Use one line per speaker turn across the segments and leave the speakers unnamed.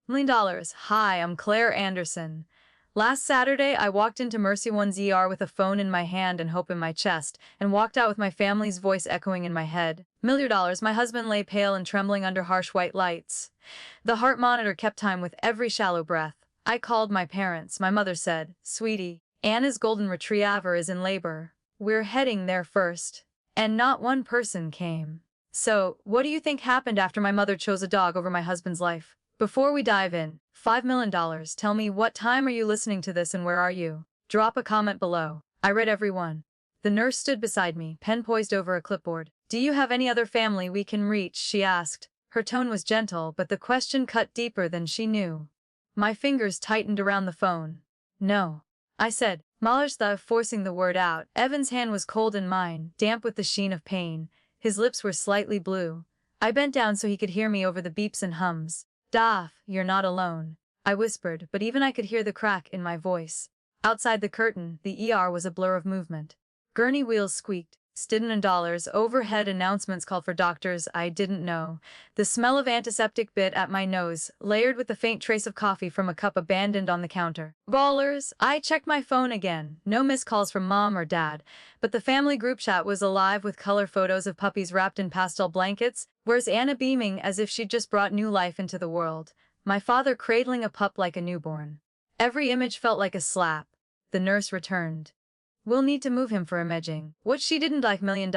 $1 million. Hi, I'm Claire Anderson. Last Saturday, I walked into Mercy One's ER with a phone in my hand and hope in my chest, and walked out with my family's voice echoing in my head. $1 million. My husband lay pale and trembling under harsh white lights. The heart monitor kept time with every shallow breath. I called my parents. My mother said, "Sweetie, Anna's golden retriever is in labor. We're heading there first." And not one person came. So, what do you think happened after my mother chose a dog over my husband's life? Before we dive in, $5 million. Tell me, what time are you listening to this and where are you? Drop a comment below. I read every one. The nurse stood beside me, pen poised over a clipboard. "Do you have any other family we can reach?" she asked. Her tone was gentle, but the question cut deeper than she knew. My fingers tightened around the phone. "No," I said, Malarstha forcing the word out. Evan's hand was cold in mine, damp with the sheen of pain. His lips were slightly blue. I bent down so he could hear me over the beeps and hums. "Daf, you're not alone," I whispered, but even I could hear the crack in my voice. Outside the curtain, the ER was a blur of movement. Gurney wheels squeaked. $1 overhead announcements called for doctors I didn't know. The smell of antiseptic bit at my nose, layered with the faint trace of coffee from a cup abandoned on the counter. Ballers! I checked my phone again. No missed calls from mom or dad, but the family group chat was alive with color photos of puppies wrapped in pastel blankets. Where's Anna beaming as if she'd just brought new life into the world? My father cradling a pup like a newborn. Every image felt like a slap. The nurse returned. "We'll need to move him for imaging." What she didn't like, $1 million,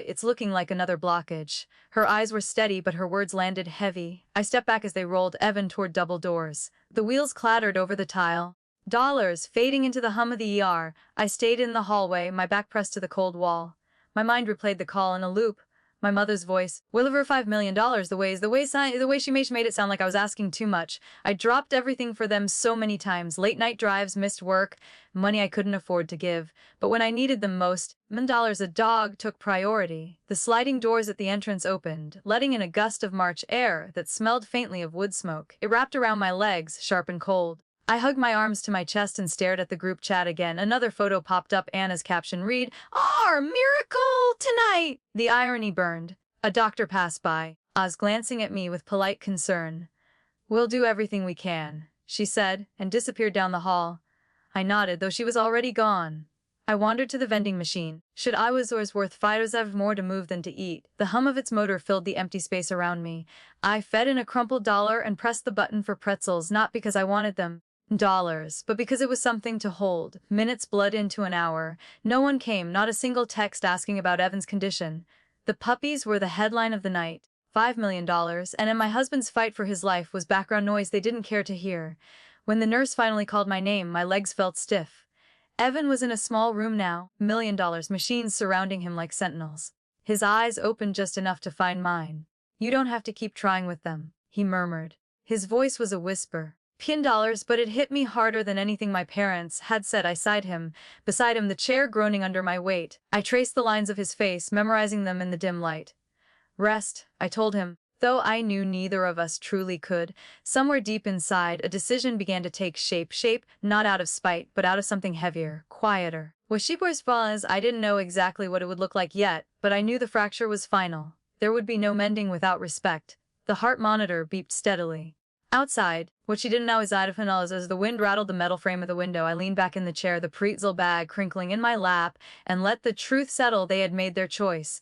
it's looking like another blockage. Her eyes were steady, but her words landed heavy. I stepped back as they rolled Evan toward double doors. The wheels clattered over the tile. Dollars fading into the hum of the ER. I stayed in the hallway, my back pressed to the cold wall. My mind replayed the call in a loop. My mother's voice, "Will over $5 million, the way she made it sound like I was asking too much." I dropped everything for them so many times. Late night drives, missed work, money I couldn't afford to give. But when I needed them most, $1, a dog took priority. The sliding doors at the entrance opened, letting in a gust of March air that smelled faintly of wood smoke. It wrapped around my legs, sharp and cold. I hugged my arms to my chest and stared at the group chat again. Another photo popped up. Anna's caption read, "Our miracle tonight!" The irony burned. A doctor passed by. Oz glancing at me with polite concern. "We'll do everything we can," she said, and disappeared down the hall. I nodded, though she was already gone. I wandered to the vending machine. Should I was worth $5 more to move than to eat. The hum of its motor filled the empty space around me. I fed in a crumpled dollar and pressed the button for pretzels, not because I wanted them. Dollars, but because it was something to hold. Minutes bled into an hour. No one came, not a single text asking about Evan's condition. The puppies were the headline of the night. $5 million, and in my husband's fight for his life was background noise they didn't care to hear. When the nurse finally called my name, my legs felt stiff. Evan was in a small room now, $1 million, machines surrounding him like sentinels. His eyes opened just enough to find mine. "You don't have to keep trying with them," he murmured. His voice was a whisper. $10, but it hit me harder than anything my parents had said. I sighed him. Beside him, the chair groaning under my weight. I traced the lines of his face, memorizing them in the dim light. "Rest," I told him, though I knew neither of us truly could. Somewhere deep inside, a decision began to take shape, not out of spite, but out of something heavier, quieter. Was she as I didn't know exactly what it would look like yet, but I knew the fracture was final. There would be no mending without respect. The heart monitor beeped steadily. Outside, what she didn't know is as the wind rattled the metal frame of the window, I leaned back in the chair, the pretzel bag crinkling in my lap, and let the truth settle. They had made their choice.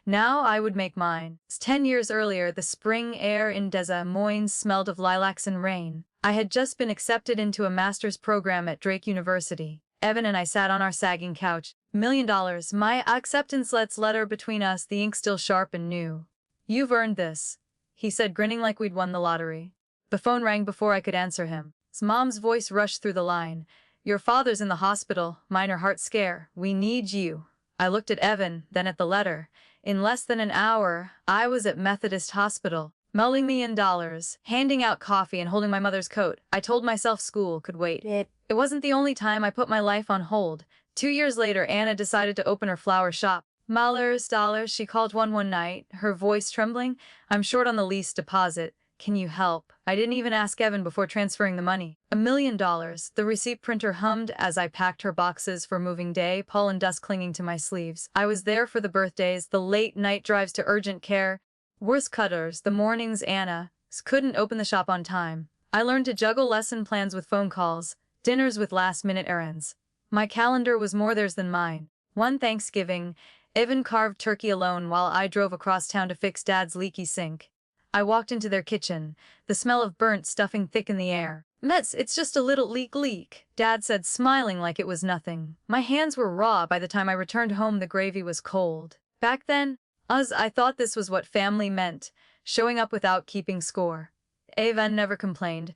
Now I would make mine. 10 years earlier, the spring air in Des Moines smelled of lilacs and rain. I had just been accepted into a master's program at Drake University. Evan and I sat on our sagging couch. $1 million, my acceptance letter between us, the ink still sharp and new. "You've earned this," he said, grinning like we'd won the lottery. The phone rang before I could answer him. Mom's voice rushed through the line. "Your father's in the hospital. Minor heart scare. We need you." I looked at Evan, then at the letter. In less than an hour, I was at Methodist Hospital, mulling $1 million, handing out coffee and holding my mother's coat. I told myself school could wait. It wasn't the only time I put my life on hold. 2 years later, Anna decided to open her flower shop. $1, she called one night, her voice trembling. "I'm short on the lease deposit. Can you help?" I didn't even ask Evan before transferring the money. $1 million. The receipt printer hummed as I packed her boxes for moving day, pollen dust clinging to my sleeves. I was there for the birthdays, the late night drives to urgent care. Worst cutters, the mornings Anna couldn't open the shop on time. I learned to juggle lesson plans with phone calls, dinners with last-minute errands. My calendar was more theirs than mine. One Thanksgiving, Evan carved turkey alone while I drove across town to fix Dad's leaky sink. I walked into their kitchen, the smell of burnt stuffing thick in the air. "Mets, it's just a little leak," Dad said, smiling like it was nothing. My hands were raw by the time I returned home. The gravy was cold. Back then, I thought this was what family meant, showing up without keeping score. Evan never complained,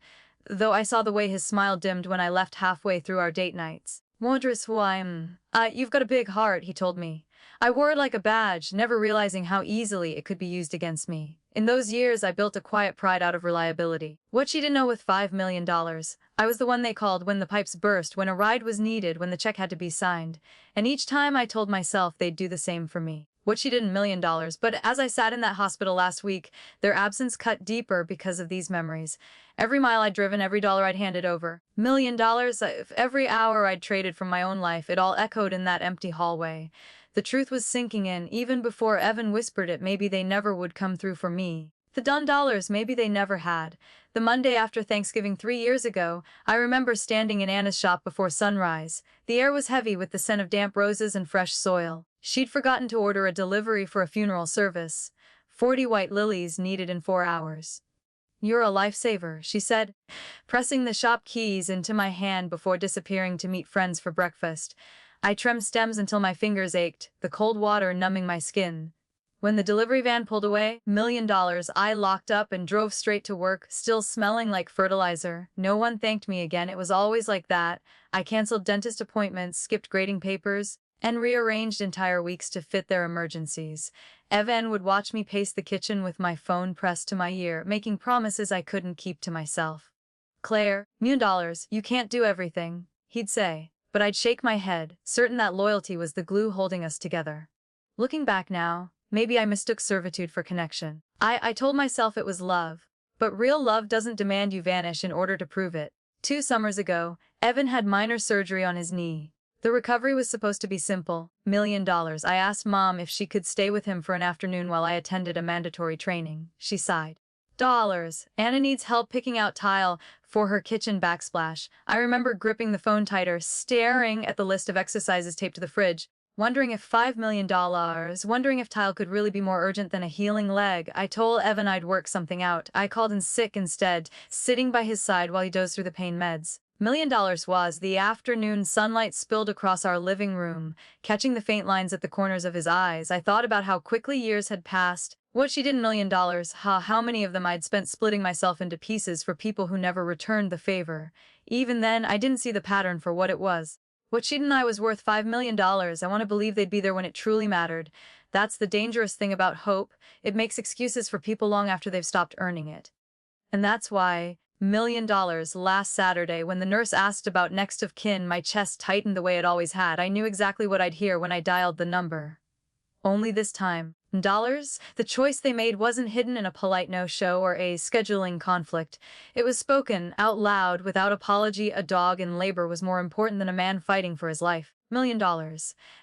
though I saw the way his smile dimmed when I left halfway through our date nights. "Wondrous why, you've got a big heart," he told me. I wore it like a badge, never realizing how easily it could be used against me. In those years, I built a quiet pride out of reliability. What she didn't know with $5 million, I was the one they called when the pipes burst, when a ride was needed, when the check had to be signed. And each time I told myself they'd do the same for me. What she didn't $1 million, but as I sat in that hospital last week, their absence cut deeper because of these memories. Every mile I'd driven, every dollar I'd handed over. $1 million, every hour I'd traded from my own life, it all echoed in that empty hallway. The truth was sinking in, even before Evan whispered it. Maybe they never would come through for me. The $10, maybe they never had. The Monday after Thanksgiving 3 years ago, I remember standing in Anna's shop before sunrise. The air was heavy with the scent of damp roses and fresh soil. She'd forgotten to order a delivery for a funeral service. 40 white lilies needed in 4 hours. "You're a lifesaver," she said, pressing the shop keys into my hand before disappearing to meet friends for breakfast. I trimmed stems until my fingers ached, the cold water numbing my skin. When the delivery van pulled away, $1 million, I locked up and drove straight to work, still smelling like fertilizer. No one thanked me again. It was always like that. I canceled dentist appointments, skipped grading papers, and rearranged entire weeks to fit their emergencies. Evan would watch me pace the kitchen with my phone pressed to my ear, making promises I couldn't keep to myself. "Claire, $1 million, you can't do everything," he'd say. But I'd shake my head, certain that loyalty was the glue holding us together. Looking back now, maybe I mistook servitude for connection. I told myself it was love. But real love doesn't demand you vanish in order to prove it. 2 summers ago, Evan had minor surgery on his knee. The recovery was supposed to be simple. $1 million. I asked Mom if she could stay with him for an afternoon while I attended a mandatory training. She sighed. $. Anna needs help picking out tile for her kitchen backsplash. I remember gripping the phone tighter, staring at the list of exercises taped to the fridge, wondering if $5 million, wondering if tile could really be more urgent than a healing leg. I told Evan I'd work something out. I called in sick instead, sitting by his side while he dozed through the pain meds. $1 million was the afternoon sunlight spilled across our living room, catching the faint lines at the corners of his eyes. I thought about how quickly years had passed. What she did $1 million, how many of them I'd spent splitting myself into pieces for people who never returned the favor. Even then, I didn't see the pattern for what it was. What she and I was worth $5 million. I want to believe they'd be there when it truly mattered. That's the dangerous thing about hope. It makes excuses for people long after they've stopped earning it. And that's why $1 million last Saturday, when the nurse asked about next of kin, my chest tightened the way it always had. I knew exactly what I'd hear when I dialed the number. Only this time, dollars? The choice they made wasn't hidden in a polite no-show or a scheduling conflict. It was spoken out loud, without apology. A dog in labor was more important than a man fighting for his life. $1 million.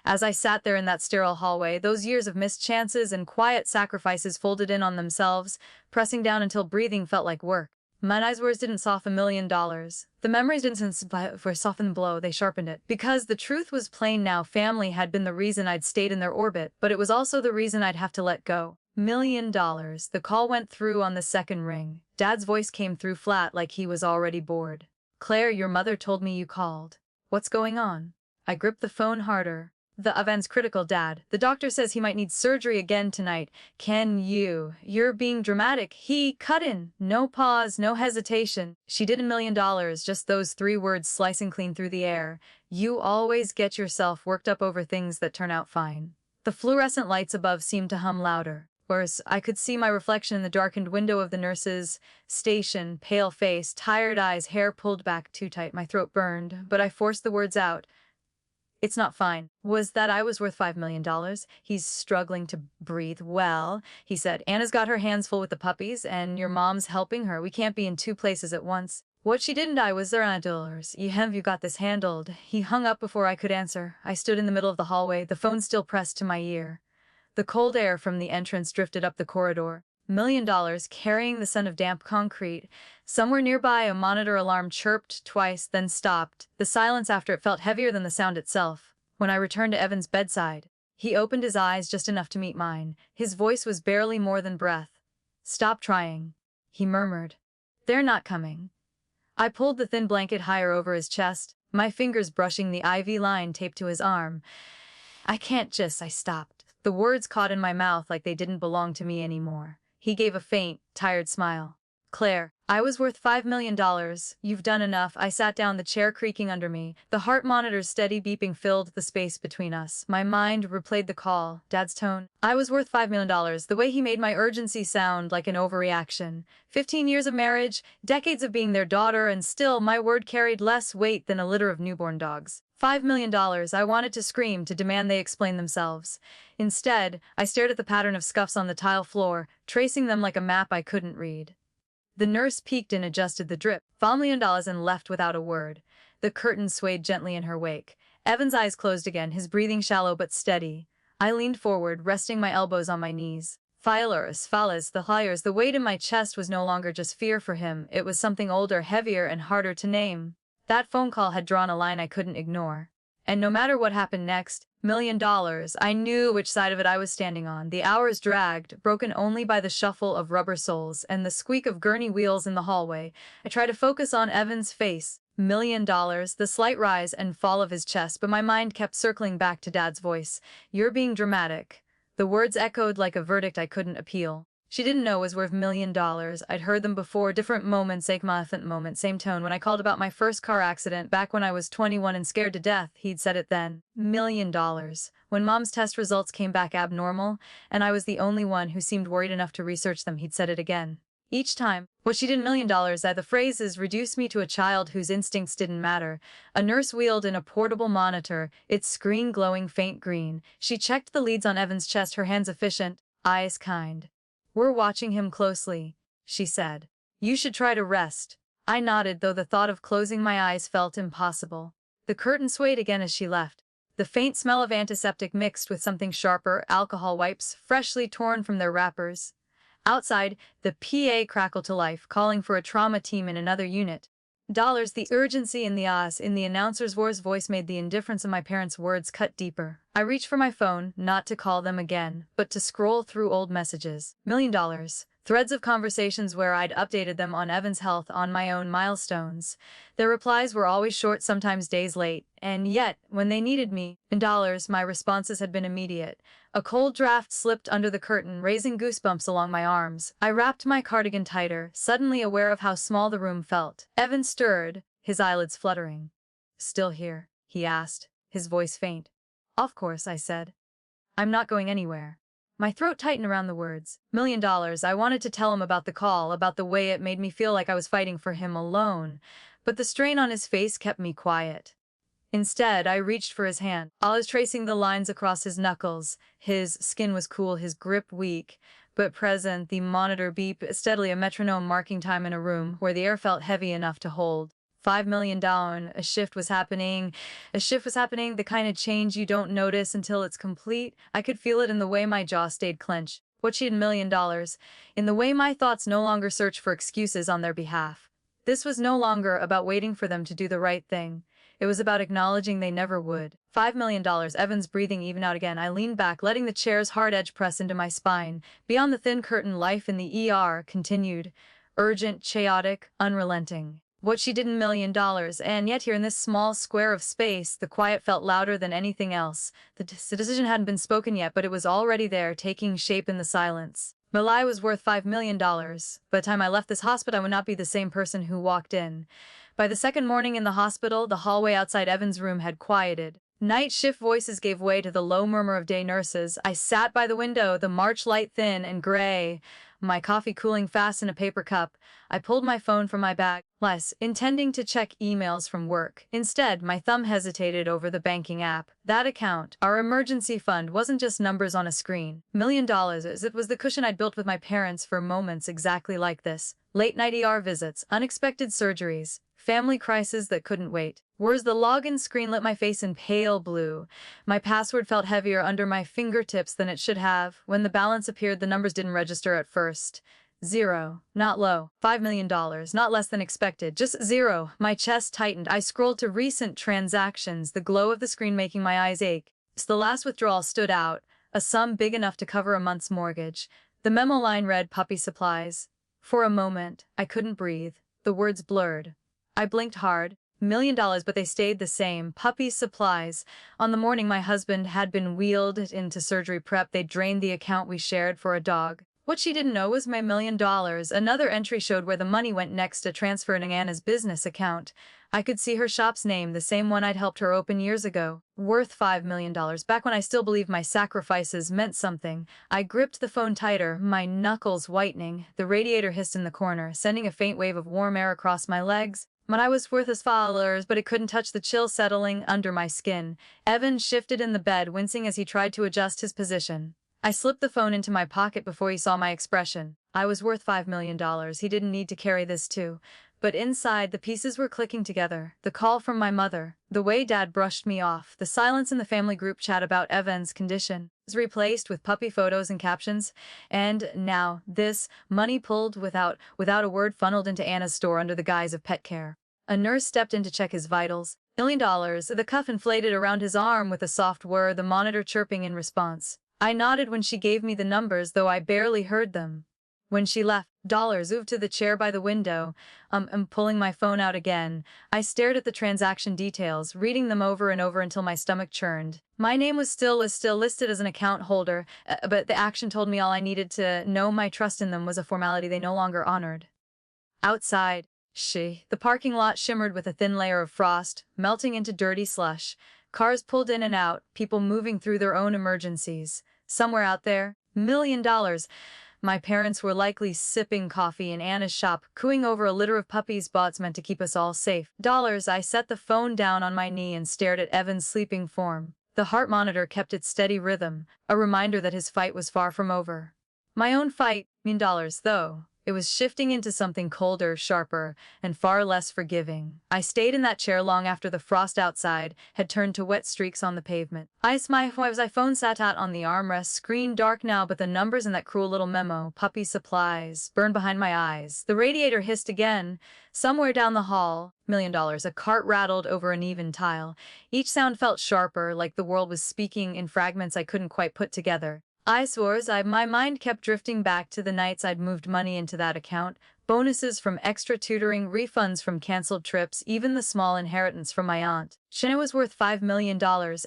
As I sat there in that sterile hallway, those years of missed chances and quiet sacrifices folded in on themselves, pressing down until breathing felt like work. My eyes' words didn't soften $1 million. The memories didn't soften the blow, they sharpened it. Because the truth was plain now, family had been the reason I'd stayed in their orbit, but it was also the reason I'd have to let go. $1 million. The call went through on the second ring. Dad's voice came through flat, like he was already bored. "Claire, your mother told me you called. What's going on?" I gripped the phone harder. "The event's critical, Dad. The doctor says he might need surgery again tonight. You're being dramatic." He cut in. No pause, no hesitation. She did $1 million, just those 3 words slicing clean through the air. You always get yourself worked up over things that turn out fine. The fluorescent lights above seemed to hum louder. Worse, I could see my reflection in the darkened window of the nurse's station, pale face, tired eyes, hair pulled back too tight. My throat burned, but I forced the words out. "It's not fine." Was that I was worth $5 million? He's struggling to breathe. "Well," he said, "Anna's got her hands full with the puppies, and your mom's helping her. We can't be in 2 places at once." What she didn't was their $1. You got this handled." He hung up before I could answer. I stood in the middle of the hallway, the phone still pressed to my ear. The cold air from the entrance drifted up the corridor. $1 million carrying the scent of damp concrete. Somewhere nearby, a monitor alarm chirped twice, then stopped. The silence after it felt heavier than the sound itself. When I returned to Evan's bedside, he opened his eyes just enough to meet mine. His voice was barely more than breath. "Stop trying," he murmured. "They're not coming." I pulled the thin blanket higher over his chest, my fingers brushing the IV line taped to his arm. I stopped. The words caught in my mouth like they didn't belong to me anymore. He gave a faint, tired smile. "Claire, I was worth $5 million. You've done enough." I sat down, the chair creaking under me. The heart monitor's steady beeping filled the space between us. My mind replayed the call, Dad's tone. I was worth $5 million. The way he made my urgency sound like an overreaction. 15 years of marriage, decades of being their daughter, and still my word carried less weight than a litter of newborn dogs. $5 million. I wanted to scream, to demand they explain themselves. Instead, I stared at the pattern of scuffs on the tile floor, tracing them like a map I couldn't read. The nurse peeked and adjusted the drip. $5 million and left without a word. The curtain swayed gently in her wake. Evan's eyes closed again, his breathing shallow but steady. I leaned forward, resting my elbows on my knees. The hires. The weight in my chest was no longer just fear for him. It was something older, heavier, and harder to name. That phone call had drawn a line I couldn't ignore. And no matter what happened next, $1 million, I knew which side of it I was standing on. The hours dragged, broken only by the shuffle of rubber soles and the squeak of gurney wheels in the hallway. I tried to focus on Evan's face. $1 million, the slight rise and fall of his chest, but my mind kept circling back to Dad's voice. "You're being dramatic." The words echoed like a verdict I couldn't appeal. She didn't know it was worth $1 million. I'd heard them before, different moments, same tone. When I called about my first car accident, back when I was 21 and scared to death, he'd said it then. $1 million. When Mom's test results came back abnormal, and I was the only one who seemed worried enough to research them, he'd said it again. Each time, what she did $1 million, the phrases reduced me to a child whose instincts didn't matter. A nurse wheeled in a portable monitor, its screen glowing faint green. She checked the leads on Evan's chest, her hands efficient, eyes kind. "We're watching him closely," she said. "You should try to rest." I nodded, though the thought of closing my eyes felt impossible. The curtain swayed again as she left. The faint smell of antiseptic mixed with something sharper, alcohol wipes, freshly torn from their wrappers. Outside, the PA crackled to life, calling for a trauma team in another unit. The urgency in the announcer's voice made the indifference of my parents' words cut deeper. I reached for my phone, not to call them again, but to scroll through old messages. $1 million. Threads of conversations where I'd updated them on Evan's health, on my own milestones. Their replies were always short, sometimes days late, and yet, when they needed me, my responses had been immediate. A cold draft slipped under the curtain, raising goosebumps along my arms. I wrapped my cardigan tighter, suddenly aware of how small the room felt. Evan stirred, his eyelids fluttering. "Still here?" he asked, his voice faint. "Of course," I said. "I'm not going anywhere." My throat tightened around the words. $1 million. I wanted to tell him about the call, about the way it made me feel like I was fighting for him alone, but the strain on his face kept me quiet. Instead, I reached for his hand. I was tracing the lines across his knuckles. His skin was cool, his grip weak, but present. The monitor beeped steadily, a metronome marking time in a room where the air felt heavy enough to hold. $5 million down. A shift was happening, the kind of change you don't notice until it's complete. I could feel it in the way my jaw stayed clenched. What she had $1 million, in the way my thoughts no longer searched for excuses on their behalf. This was no longer about waiting for them to do the right thing. It was about acknowledging they never would. $5 million. Evan's breathing evened out again. I leaned back, letting the chair's hard edge press into my spine. Beyond the thin curtain, life in the ER continued. Urgent, chaotic, unrelenting. What she did $1 million, and yet here in this small square of space, the quiet felt louder than anything else. The decision hadn't been spoken yet, but it was already there, taking shape in the silence. Malai was worth $5 million. By the time I left this hospital, I would not be the same person who walked in. By the second morning in the hospital, the hallway outside Evan's room had quieted. Night shift voices gave way to the low murmur of day nurses. I sat by the window, the March light thin and gray, my coffee cooling fast in a paper cup. I pulled my phone from my bag, intending to check emails from work. Instead, my thumb hesitated over the banking app. That account, our emergency fund, wasn't just numbers on a screen. $1 million. It was the cushion I'd built with my parents for moments exactly like this. Late-night ER visits, unexpected surgeries, Family crisis that couldn't wait. Whereas the login screen lit my face in pale blue. My password felt heavier under my fingertips than it should have. When the balance appeared, the numbers didn't register at first. Zero. Not low. $5 million. Not less than expected. Just zero. My chest tightened. I scrolled to recent transactions, the glow of the screen making my eyes ache. The last withdrawal stood out, a sum big enough to cover a month's mortgage. The memo line read, puppy supplies. For a moment, I couldn't breathe. The words blurred. I blinked hard. $1 million, but they stayed the same. Puppy supplies. On the morning my husband had been wheeled into surgery prep, they drained the account we shared for a dog. What she didn't know was my $1 million. Another entry showed where the money went next, a transfer in Anna's business account. I could see her shop's name, the same one I'd helped her open years ago. Worth $5 million. Back when I still believed my sacrifices meant something. I gripped the phone tighter, my knuckles whitening. The radiator hissed in the corner, sending a faint wave of warm air across my legs. I was worth his followers, but it couldn't touch the chill settling under my skin. Evan shifted in the bed, wincing as he tried to adjust his position. I slipped the phone into my pocket before he saw my expression. I was worth $5 million. He didn't need to carry this too. But inside, the pieces were clicking together. The call from my mother, the way Dad brushed me off, the silence in the family group chat about Evan's condition was replaced with puppy photos and captions. And now, this money pulled without a word funneled into Anna's store under the guise of pet care. A nurse stepped in to check his vitals. $1 million, the cuff inflated around his arm with a soft whir, the monitor chirping in response. I nodded when she gave me the numbers, though I barely heard them. When she left, moved to the chair by the window, pulling my phone out again. I stared at the transaction details, reading them over and over until my stomach churned. My name was still listed as an account holder, but the action told me all I needed to know. My trust in them was a formality they no longer honored. Outside, the parking lot shimmered with a thin layer of frost, melting into dirty slush. Cars pulled in and out, people moving through their own emergencies. Somewhere out there, $1 million. My parents were likely sipping coffee in Anna's shop, cooing over a litter of puppies bots meant to keep us all safe. I set the phone down on my knee and stared at Evan's sleeping form. The heart monitor kept its steady rhythm, a reminder that his fight was far from over. My own fight, $1 million, though. It was shifting into something colder, sharper, and far less forgiving. I stayed in that chair long after the frost outside had turned to wet streaks on the pavement. My phone sat out on the armrest, screen dark now, but the numbers in that cruel little memo, puppy supplies, burned behind my eyes. The radiator hissed again. Somewhere down the hall, $1 million, a cart rattled over uneven tile. Each sound felt sharper, like the world was speaking in fragments I couldn't quite put together. My mind kept drifting back to the nights I'd moved money into that account, bonuses from extra tutoring, refunds from canceled trips, even the small inheritance from my aunt. Shanna was worth $5 million.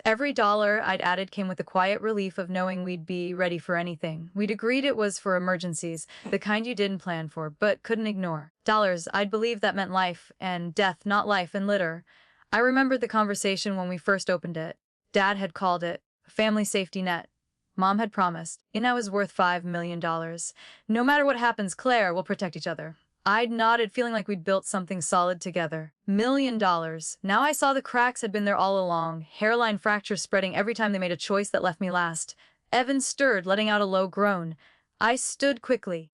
Every dollar I'd added came with the quiet relief of knowing we'd be ready for anything. We'd agreed it was for emergencies, the kind you didn't plan for, but couldn't ignore. I'd believed that meant life and death, not life and litter. I remembered the conversation when we first opened it. Dad had called it a family safety net. Mom had promised, I was worth $5 million. No matter what happens, Claire, we'll protect each other. I'd nodded, feeling like we'd built something solid together. $1 million. Now I saw the cracks had been there all along, hairline fractures spreading every time they made a choice that left me last. Evan stirred, letting out a low groan. I stood quickly,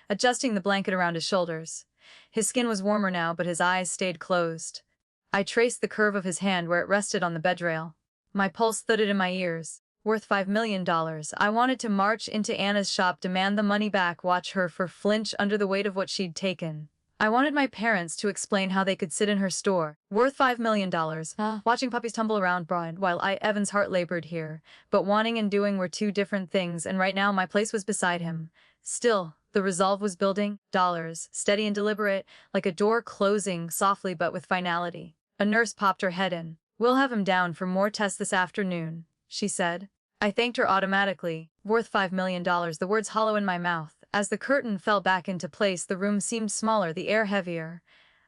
adjusting the blanket around his shoulders. His skin was warmer now, but his eyes stayed closed. I traced the curve of his hand where it rested on the bedrail. My pulse thudded in my ears. Worth $5 million. I wanted to march into Anna's shop, demand the money back, watch her flinch under the weight of what she'd taken. I wanted my parents to explain how they could sit in her store. Worth $5 million. Watching puppies tumble around while Evan's heart labored here. But wanting and doing were two different things, and right now my place was beside him. Still, the resolve was building. Steady and deliberate, like a door closing softly but with finality. A nurse popped her head in. We'll have him down for more tests this afternoon, she said. I thanked her automatically. Worth $5 million, the words hollow in my mouth. As the curtain fell back into place, the room seemed smaller, the air heavier.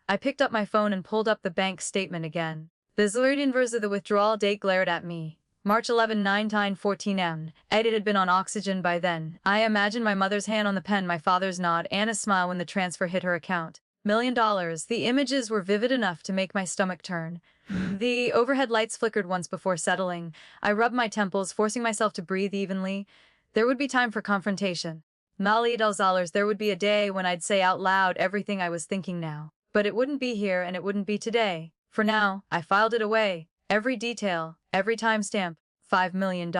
I picked up my phone and pulled up the bank statement again. The Zlurian version of the withdrawal date glared at me. March 11, 9:14 m. It had been on oxygen by then. I imagined my mother's hand on the pen, my father's nod, Anna's smile when the transfer hit her account. $1 million. The images were vivid enough to make my stomach turn. The overhead lights flickered once before settling. I rubbed my temples, forcing myself to breathe evenly. There would be time for confrontation. $1 million. There would be a day when I'd say out loud everything I was thinking now. But it wouldn't be here and it wouldn't be today. For now, I filed it away. Every detail, every timestamp, $5 million.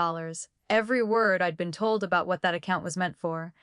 Every word I'd been told about what that account was meant for.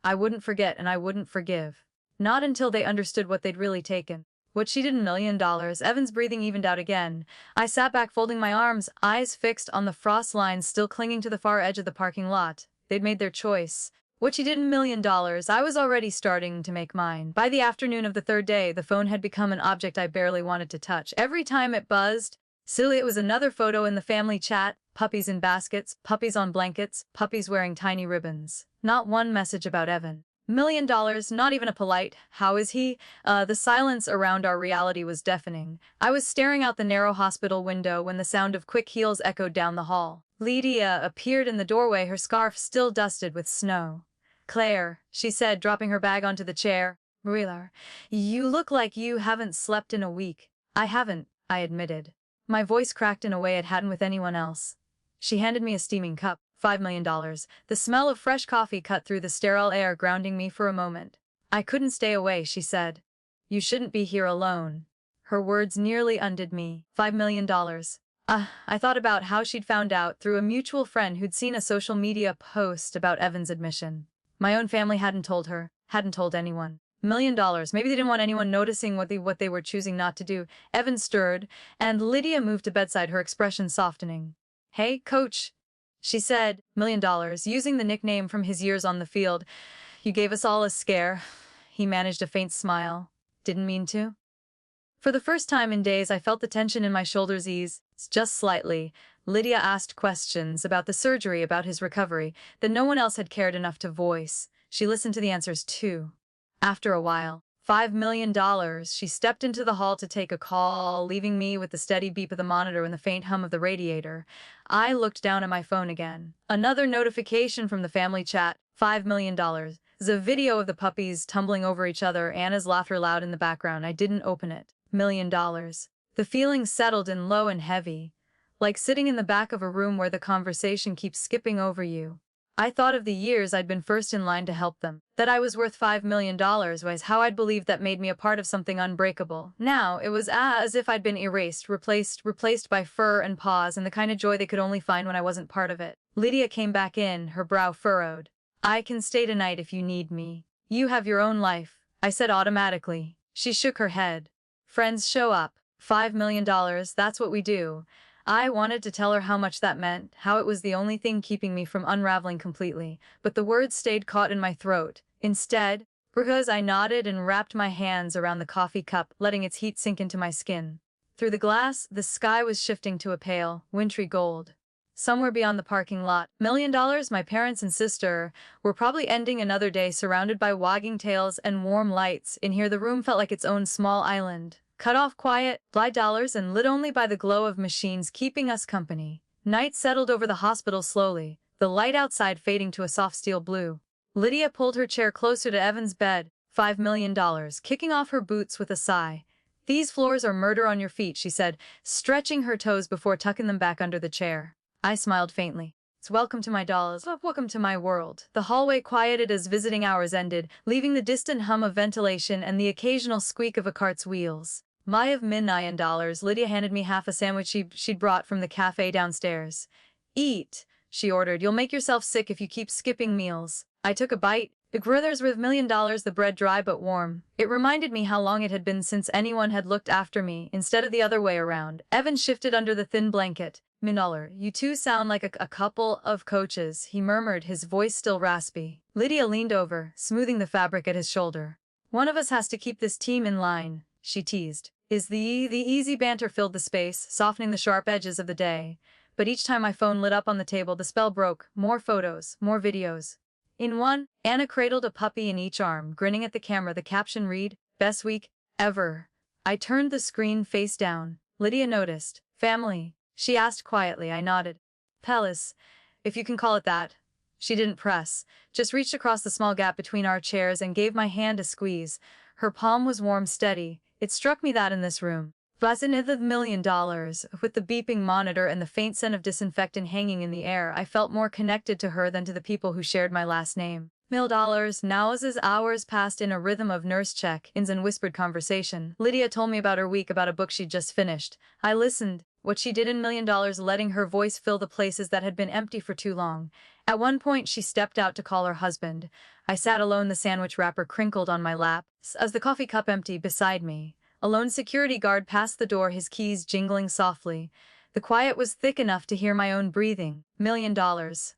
I wouldn't forget and I wouldn't forgive. Not until they understood what they'd really taken. What she did $1 million. Evan's breathing evened out again. I sat back folding my arms, eyes fixed on the frost lines still clinging to the far edge of the parking lot. They'd made their choice. What she did $1 million, I was already starting to make mine. By the afternoon of the third day, the phone had become an object I barely wanted to touch. Every time it buzzed, silly, it was another photo in the family chat. Puppies in baskets, puppies on blankets, puppies wearing tiny ribbons. Not one message about Evan. $1 million, not even a polite, "How is he?" The silence around our reality was deafening. I was staring out the narrow hospital window when the sound of quick heels echoed down the hall. Lydia appeared in the doorway, her scarf still dusted with snow. "Claire," she said, dropping her bag onto the chair. "Really, you look like you haven't slept in a week." "I haven't," I admitted. My voice cracked in a way it hadn't with anyone else. She handed me a steaming cup. $5 million. The smell of fresh coffee cut through the sterile air, grounding me for a moment. "I couldn't stay away," she said. "You shouldn't be here alone." Her words nearly undid me. $5 million. I thought about how she'd found out through a mutual friend who'd seen a social media post about Evan's admission. My own family hadn't told her, hadn't told anyone. $1 million. Maybe they didn't want anyone noticing what they were choosing not to do. Evan stirred, and Lydia moved to bedside, her expression softening. "Hey, coach," she said. $1 million, using the nickname from his years on the field. "You gave us all a scare." He managed a faint smile. "Didn't mean to." For the first time in days, I felt the tension in my shoulders ease, just slightly. Lydia asked questions about the surgery, about his recovery, that no one else had cared enough to voice. She listened to the answers too. After a while, $5 million, she stepped into the hall to take a call, leaving me with the steady beep of the monitor and the faint hum of the radiator. I looked down at my phone again. Another notification from the family chat. $5 million. There's a video of the puppies tumbling over each other, Anna's laughter loud in the background. I didn't open it. $1 million. The feeling settled in, low and heavy, like sitting in the back of a room where the conversation keeps skipping over you. I thought of the years I'd been first in line to help them. That I was worth $5 million was how I'd believed that made me a part of something unbreakable. Now, it was as if I'd been erased, replaced by fur and paws and the kind of joy they could only find when I wasn't part of it. Lydia came back in, her brow furrowed. "I can stay tonight if you need me. You have your own life," I said automatically. She shook her head. "Friends show up. $5 million, that's what we do." I wanted to tell her how much that meant, how it was the only thing keeping me from unraveling completely, but the words stayed caught in my throat. Instead, because I nodded and wrapped my hands around the coffee cup, letting its heat sink into my skin. Through the glass, the sky was shifting to a pale, wintry gold. Somewhere beyond the parking lot, $1 million, my parents and sister, were probably ending another day surrounded by wagging tails and warm lights. In here, the room felt like its own small island. Cut off, quiet, blind dollars, and lit only by the glow of machines keeping us company. Night settled over the hospital slowly, the light outside fading to a soft steel blue. Lydia pulled her chair closer to Evan's bed. $5 million, kicking off her boots with a sigh. "These floors are murder on your feet," she said, stretching her toes before tucking them back under the chair. I smiled faintly. "It's welcome to my dolls, welcome to my world." The hallway quieted as visiting hours ended, leaving the distant hum of ventilation and the occasional squeak of a cart's wheels. $5 million. Lydia handed me half a sandwich she'd brought from the cafe downstairs. "Eat," she ordered. "You'll make yourself sick if you keep skipping meals." I took a bite. Big Brothers with $1 million, the bread dry but warm. It reminded me how long it had been since anyone had looked after me, instead of the other way around. Evan shifted under the thin blanket. "Minoller, you two sound like a couple of coaches," he murmured, his voice still raspy. Lydia leaned over, smoothing the fabric at his shoulder. "One of us has to keep this team in line," she teased. The easy banter filled the space, softening the sharp edges of the day. But each time my phone lit up on the table, the spell broke. More photos, more videos. In one, Anna cradled a puppy in each arm, grinning at the camera. The caption read, "Best week ever." I turned the screen face down. Lydia noticed. "Family?" she asked quietly. I nodded. "Palace, if you can call it that." She didn't press, just reached across the small gap between our chairs and gave my hand a squeeze. Her palm was warm, steady. It struck me that in this room, $5 million, with the beeping monitor and the faint scent of disinfectant hanging in the air, I felt more connected to her than to the people who shared my last name. $1 million. Now as hours passed in a rhythm of nurse check-ins and whispered conversation. Lydia told me about her week, about a book she'd just finished. I listened. What she did in $1 million, letting her voice fill the places that had been empty for too long. At one point, she stepped out to call her husband. I sat alone, the sandwich wrapper crinkled on my lap, as the coffee cup empty beside me. A lone security guard passed the door, his keys jingling softly. The quiet was thick enough to hear my own breathing. $1 million.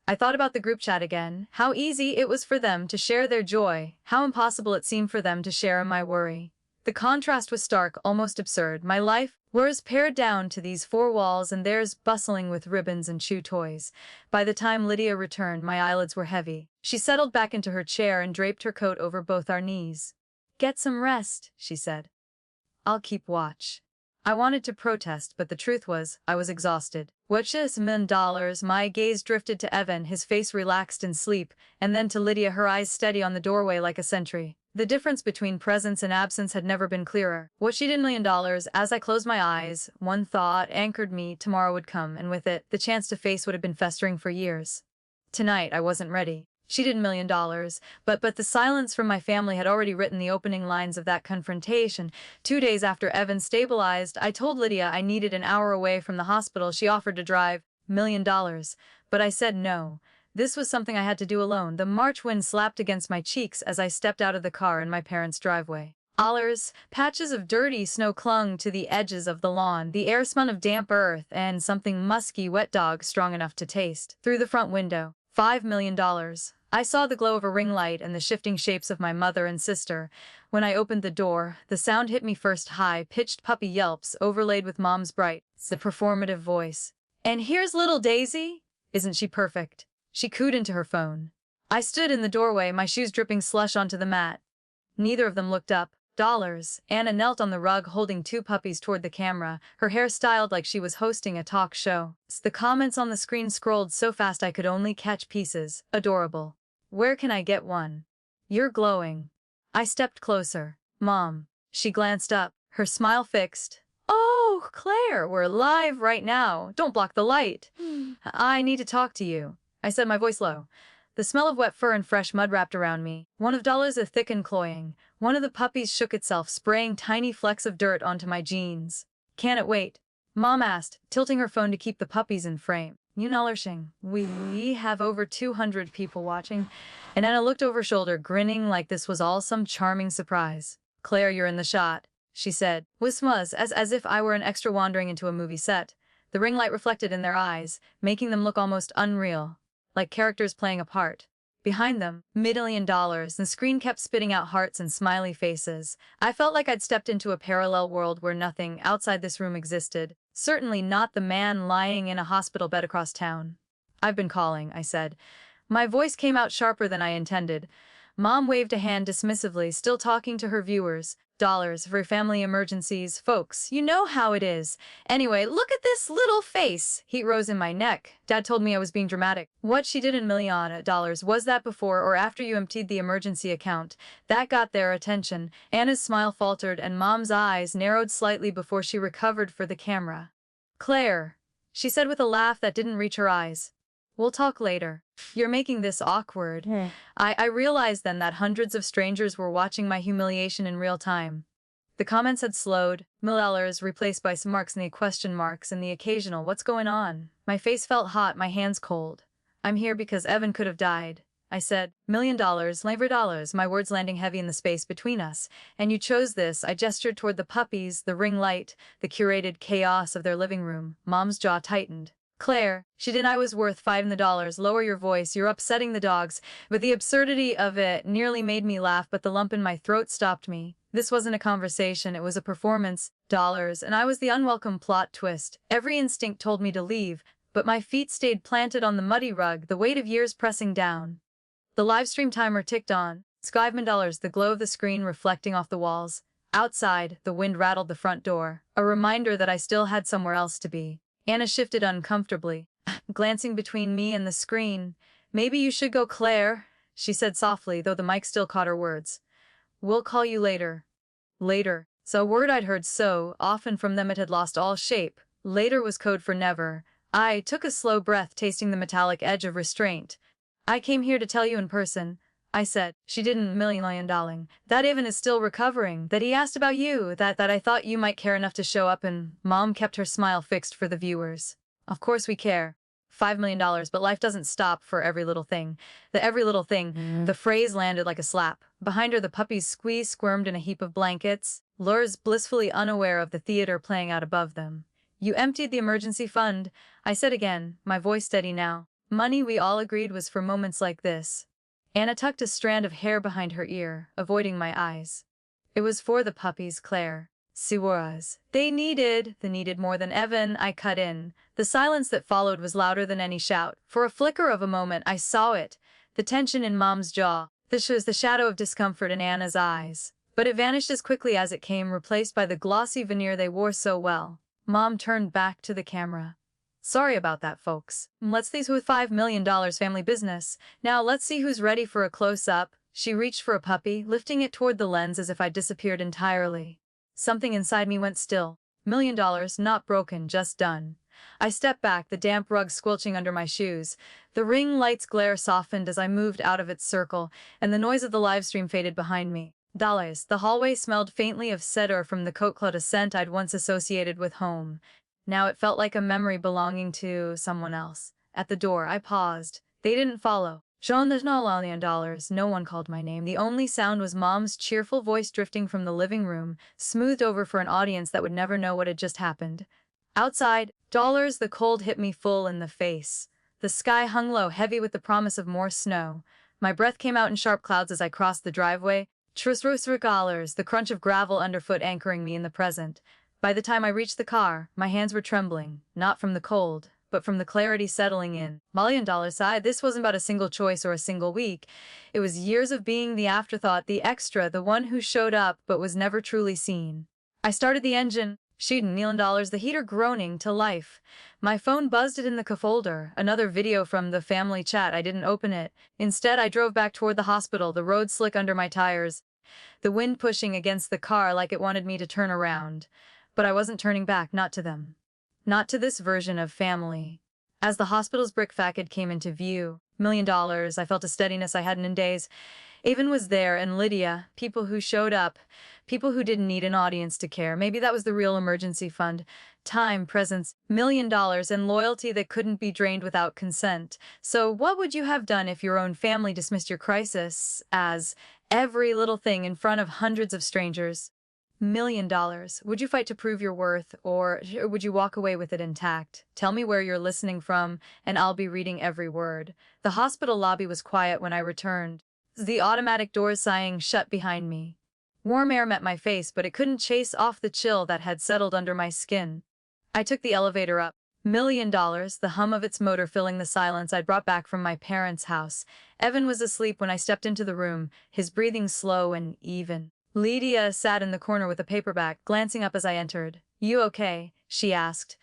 I thought about the group chat again. How easy it was for them to share their joy. How impossible it seemed for them to share my worry. The contrast was stark, almost absurd. My life was pared down to these four walls, and theirs bustling with ribbons and chew toys. By the time Lydia returned, my eyelids were heavy. She settled back into her chair and draped her coat over both our knees. "Get some rest," she said. "I'll keep watch." I wanted to protest, but the truth was, I was exhausted. "What's this $1 million?" My gaze drifted to Evan, his face relaxed in sleep, and then to Lydia, her eyes steady on the doorway like a sentry. The difference between presence and absence had never been clearer. What she did $1 million, as I closed my eyes, one thought anchored me: tomorrow would come, and with it, the chance to face what had been festering for years. Tonight, I wasn't ready. She did $1 million, but the silence from my family had already written the opening lines of that confrontation. 2 days after Evan stabilized, I told Lydia I needed an hour away from the hospital. She offered to drive. $1 million. But I said no. This was something I had to do alone. The March wind slapped against my cheeks as I stepped out of the car in my parents' driveway. Patches of dirty snow clung to the edges of the lawn. The air smelled of damp earth and something musky, wet dog strong enough to taste. Through the front window, $5 million. I saw the glow of a ring light and the shifting shapes of my mother and sister. When I opened the door, the sound hit me first: high-pitched puppy yelps overlaid with Mom's bright, the performative voice. "And here's little Daisy. Isn't she perfect?" She cooed into her phone. I stood in the doorway, my shoes dripping slush onto the mat. Neither of them looked up. Anna knelt on the rug holding 2 puppies toward the camera, her hair styled like she was hosting a talk show. The comments on the screen scrolled so fast I could only catch pieces. "Adorable. Where can I get one? You're glowing." I stepped closer. "Mom." She glanced up, her smile fixed. "Oh, Claire, we're live right now. Don't block the light." "I need to talk to you," I said, my voice low. The smell of wet fur and fresh mud wrapped around me. One of Dollars, thick and cloying. One of the puppies shook itself, spraying tiny flecks of dirt onto my jeans. "Can it wait?" Mom asked, tilting her phone to keep the puppies in frame. "You nourishing. We have over 200 people watching." And Anna looked over her shoulder, grinning like this was all some charming surprise. "Claire, you're in the shot," she said, with smuzz, as if I were an extra wandering into a movie set. The ring light reflected in their eyes, making them look almost unreal, like characters playing a part. Behind them, $1 million, the screen kept spitting out hearts and smiley faces. I felt like I'd stepped into a parallel world where nothing outside this room existed. Certainly not the man lying in a hospital bed across town. "I've been calling," I said. My voice came out sharper than I intended. Mom waved a hand dismissively, still talking to her viewers. For family emergencies, folks. You know how it is. Anyway, look at this little face." Heat rose in my neck. Dad told me I was being dramatic. "What she did in $1 million, was that before or after you emptied the emergency account?" That got their attention. Anna's smile faltered and Mom's eyes narrowed slightly before she recovered for the camera. "Claire," she said with a laugh that didn't reach her eyes. "We'll talk later. You're making this awkward." I realized then that hundreds of strangers were watching my humiliation in real time. The comments had slowed, $1 replaced by some marks and the question marks and the occasional "what's going on?" My face felt hot, my hands cold. "I'm here because Evan could have died," I said. $1 million, $1 my words landing heavy in the space between us. "And you chose this." I gestured toward the puppies, the ring light, the curated chaos of their living room. Mom's jaw tightened. "Claire," she did, "I was worth $5 million. Lower your voice, you're upsetting the dogs." But the absurdity of it nearly made me laugh, but the lump in my throat stopped me. This wasn't a conversation, it was a performance. And I was the unwelcome plot twist. Every instinct told me to leave, but my feet stayed planted on the muddy rug, the weight of years pressing down. The livestream timer ticked on. $5 million, the glow of the screen reflecting off the walls. Outside, the wind rattled the front door, a reminder that I still had somewhere else to be. Anna shifted uncomfortably, glancing between me and the screen. "Maybe you should go, Claire," she said softly, though the mic still caught her words. "We'll call you later." Later. So a word I'd heard so often from them it had lost all shape. Later was code for never. I took a slow breath, tasting the metallic edge of restraint. "I came here to tell you in person. I said. She didn't million darling. That Evan is still recovering. That he asked about you. That I thought you might care enough to show up and Mom kept her smile fixed for the viewers. Of course we care. $5 million, but life doesn't stop for every little thing. The every little thing, the phrase landed like a slap. Behind her the puppies squirmed in a heap of blankets, Lurs blissfully unaware of the theater playing out above them. You emptied the emergency fund, I said again, my voice steady now. Money we all agreed was for moments like this. Anna tucked a strand of hair behind her ear, avoiding my eyes. It was for the puppies, Claire. Siwaras. They needed more than Evan, I cut in. The silence that followed was louder than any shout. For a flicker of a moment I saw it, the tension in Mom's jaw. This was the shadow of discomfort in Anna's eyes. But it vanished as quickly as it came, replaced by the glossy veneer they wore so well. Mom turned back to the camera. Sorry about that, folks. Let's see who's $5 million family business. Now let's see who's ready for a close-up. She reached for a puppy, lifting it toward the lens as if I'd disappeared entirely. Something inside me went still. $1 million, not broken, just done. I stepped back, the damp rug squelching under my shoes. The ring light's glare softened as I moved out of its circle, and the noise of the livestream faded behind me. Dallas, the hallway smelled faintly of cedar from the coat-cloud, a scent I'd once associated with home. Now it felt like a memory belonging to someone else. At the door, I paused. They didn't follow. Jean, there's no $1 million. No one called my name. The only sound was Mom's cheerful voice drifting from the living room, smoothed over for an audience that would never know what had just happened. Outside, dollars, the cold hit me full in the face. The sky hung low, heavy with the promise of more snow. My breath came out in sharp clouds as I crossed the driveway. $3, the crunch of gravel underfoot anchoring me in the present. By the time I reached the car, my hands were trembling, not from the cold, but from the clarity settling in. $1 million side, this wasn't about a single choice or a single week. It was years of being the afterthought, the extra, the one who showed up but was never truly seen. I started the engine, shooting $1 million, the heater groaning to life. My phone buzzed it in the folder, another video from the family chat. I didn't open it. Instead, I drove back toward the hospital, the road slick under my tires, the wind pushing against the car like it wanted me to turn around. But I wasn't turning back, not to them. Not to this version of family. As the hospital's brick facade came into view, $1 million, I felt a steadiness I hadn't in days. Avon was there, and Lydia, people who showed up, people who didn't need an audience to care. Maybe that was the real emergency fund. Time, presence, $1 million, and loyalty that couldn't be drained without consent. So what would you have done if your own family dismissed your crisis as every little thing in front of hundreds of strangers? $1 million. Would you fight to prove your worth, or would you walk away with it intact? Tell me where you're listening from, and I'll be reading every word. The hospital lobby was quiet when I returned. The automatic doors sighing shut behind me. Warm air met my face, but it couldn't chase off the chill that had settled under my skin. I took the elevator up. $1 million, the hum of its motor filling the silence I'd brought back from my parents' house. Evan was asleep when I stepped into the room, his breathing slow and even. Lydia sat in the corner with a paperback, glancing up as I entered. You okay? She asked.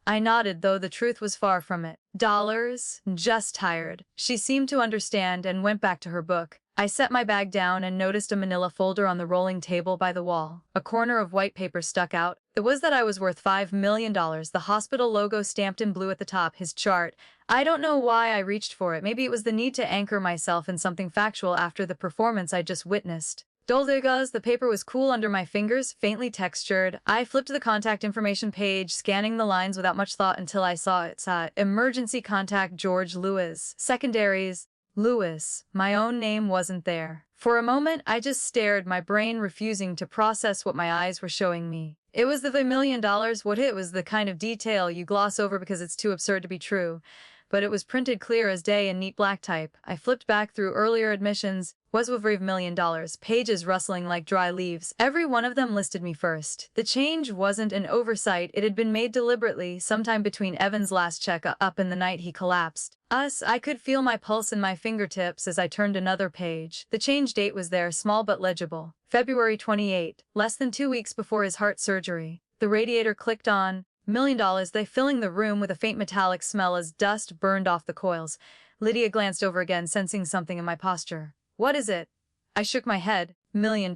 I nodded, though the truth was far from it. Dollars? Just tired. She seemed to understand and went back to her book. I set my bag down and noticed a manila folder on the rolling table by the wall. A corner of white paper stuck out. It was that I was worth $5 million, the hospital logo stamped in blue at the top, his chart. I don't know why I reached for it. Maybe it was the need to anchor myself in something factual after the performance I just witnessed. Doldegas, the paper was cool under my fingers, faintly textured. I flipped to the contact information page, scanning the lines without much thought until I saw it. Emergency contact George Lewis. Secondaries. Lewis. My own name wasn't there. For a moment, I just stared, my brain refusing to process what my eyes were showing me. It was the $1 million, what it was the kind of detail you gloss over because it's too absurd to be true. But it was printed clear as day in neat black type. I flipped back through earlier admissions. Was with $1 million, pages rustling like dry leaves. Every one of them listed me first. The change wasn't an oversight, it had been made deliberately, sometime between Evan's last check-up and the night he collapsed. I could feel my pulse in my fingertips as I turned another page. The change date was there, small but legible. February 28, less than 2 weeks before his heart surgery. The radiator clicked on. $1 million, they filling the room with a faint metallic smell as dust burned off the coils. Lydia glanced over again, sensing something in my posture. What is it? I shook my head. $1 million,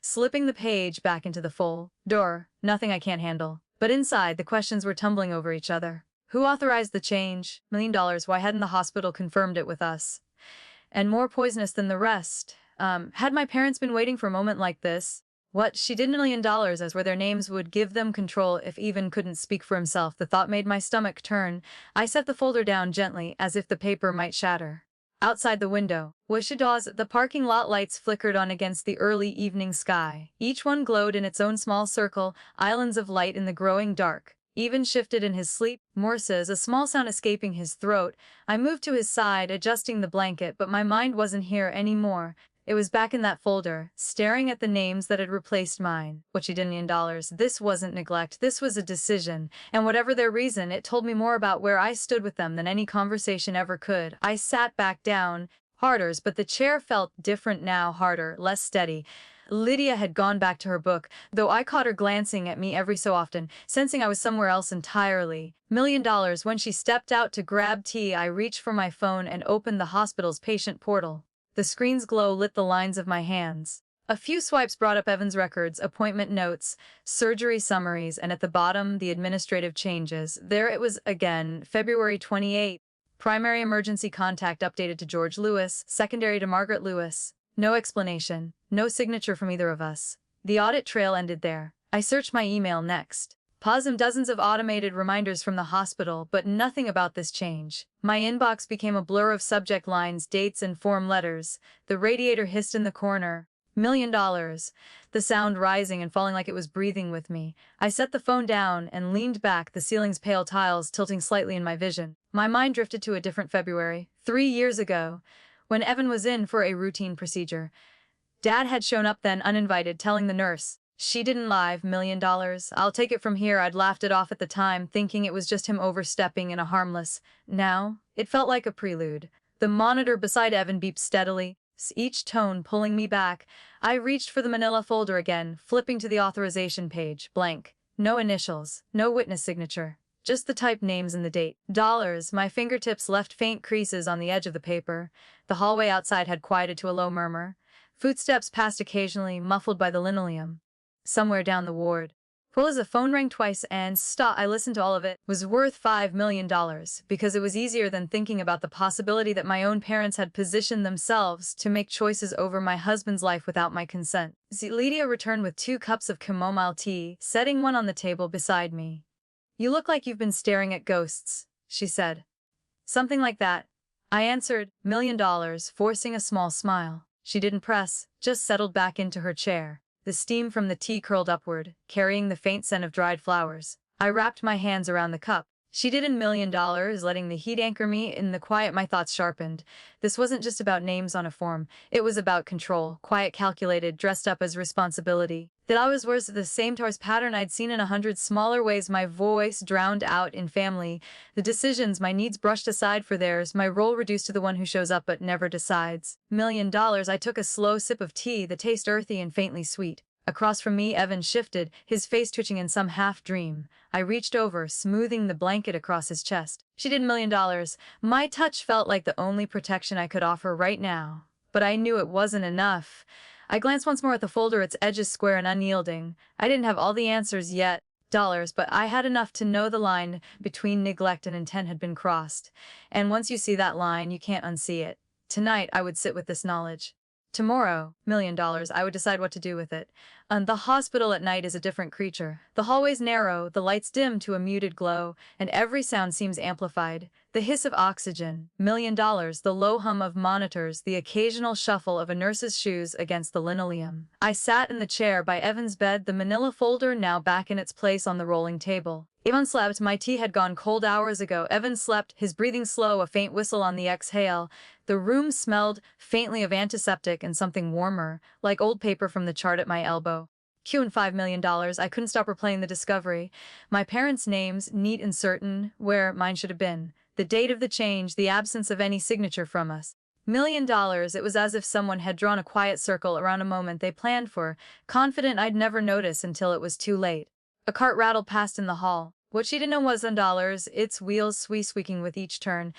slipping the page back into the folder. Nothing I can't handle. But inside, the questions were tumbling over each other. Who authorized the change? $1 million, why hadn't the hospital confirmed it with us? and more poisonous than the rest. Had my parents been waiting for a moment like this? What, she did $1 million as where their names would give them control if Even couldn't speak for himself. The thought made my stomach turn. I set the folder down gently, as if the paper might shatter. Outside the window, Wishidaws, the parking lot lights flickered on against the early evening sky. Each one glowed in its own small circle, islands of light in the growing dark. Even shifted in his sleep. Morses, a small sound escaping his throat. I moved to his side, adjusting the blanket, but my mind wasn't here anymore. It was back in that folder, staring at the names that had replaced mine. What, $1 million? This wasn't neglect, this was a decision, and whatever their reason, it told me more about where I stood with them than any conversation ever could. I sat back down, harder, but the chair felt different now, harder, less steady. Lydia had gone back to her book, though I caught her glancing at me every so often, sensing I was somewhere else entirely. $1 million. When she stepped out to grab tea, I reached for my phone and opened the hospital's patient portal. The screen's glow lit the lines of my hands. A few swipes brought up Evan's records, appointment notes, surgery summaries, and at the bottom, the administrative changes. There it was again, February 28. Primary emergency contact updated to George Lewis, secondary to Margaret Lewis. No explanation, no signature from either of us. The audit trail ended there. I searched my email next. Paused dozens of automated reminders from the hospital, but nothing about this change. My inbox became a blur of subject lines, dates, and form letters. The radiator hissed in the corner. $1 million. The sound rising and falling like it was breathing with me. I set the phone down and leaned back, the ceiling's pale tiles tilting slightly in my vision. My mind drifted to a different February, 3 years ago, when Evan was in for a routine procedure. Dad had shown up then, uninvited, telling the nurse, "She didn't lie, $1 million. I'll take it from here." I'd laughed it off at the time, thinking it was just him overstepping in a harmless. Now, it felt like a prelude. The monitor beside Evan beeped steadily, each tone pulling me back. I reached for the manila folder again, flipping to the authorization page. Blank. No initials, no witness signature. Just the typed names and the date. Dollars. My fingertips left faint creases on the edge of the paper. The hallway outside had quieted to a low murmur. Footsteps passed occasionally, muffled by the linoleum. Somewhere down the ward. The phone rang twice and I listened to all of it. Was worth $5 million, because it was easier than thinking about the possibility that my own parents had positioned themselves to make choices over my husband's life without my consent. Lydia returned with 2 cups of chamomile tea, setting one on the table beside me. "You look like you've been staring at ghosts," she said. "Something like that," I answered, $1 million, forcing a small smile. She didn't press, just settled back into her chair. The steam from the tea curled upward, carrying the faint scent of dried flowers. I wrapped my hands around the cup. She did $1 million, letting the heat anchor me in the quiet. My thoughts sharpened. This wasn't just about names on a form. It was about control, quiet, calculated, dressed up as responsibility. That I was worse, the same Tars pattern I'd seen in 100 smaller ways. My voice drowned out in family. The decisions, my needs brushed aside for theirs. My role reduced to the one who shows up but never decides. $1 million. I took a slow sip of tea, the taste earthy and faintly sweet. Across from me, Evan shifted, his face twitching in some half-dream. I reached over, smoothing the blanket across his chest. She did $1 million. My touch felt like the only protection I could offer right now. But I knew it wasn't enough. I glanced once more at the folder, its edges square and unyielding. I didn't have all the answers yet, but I had enough to know the line between neglect and intent had been crossed. And once you see that line, you can't unsee it. Tonight, I would sit with this knowledge. Tomorrow, $1 million, I would decide what to do with it. The hospital at night is a different creature. The hallways narrow, the lights dim to a muted glow, and every sound seems amplified. The hiss of oxygen, $1 million, the low hum of monitors, the occasional shuffle of a nurse's shoes against the linoleum. I sat in the chair by Evan's bed, the manila folder now back in its place on the rolling table. Evan slept. My tea had gone cold hours ago. Evan slept, his breathing slow, a faint whistle on the exhale. The room smelled faintly of antiseptic and something warmer, like old paper from the chart at my elbow. Q and $5 million. I couldn't stop replaying the discovery. My parents' names, neat and certain, where mine should have been. The date of the change, the absence of any signature from us. $1 million. It was as if someone had drawn a quiet circle around a moment they planned for, confident I'd never notice until it was too late. A cart rattled past in the hall. What she didn't know was $1, its wheels squeaking with each turn.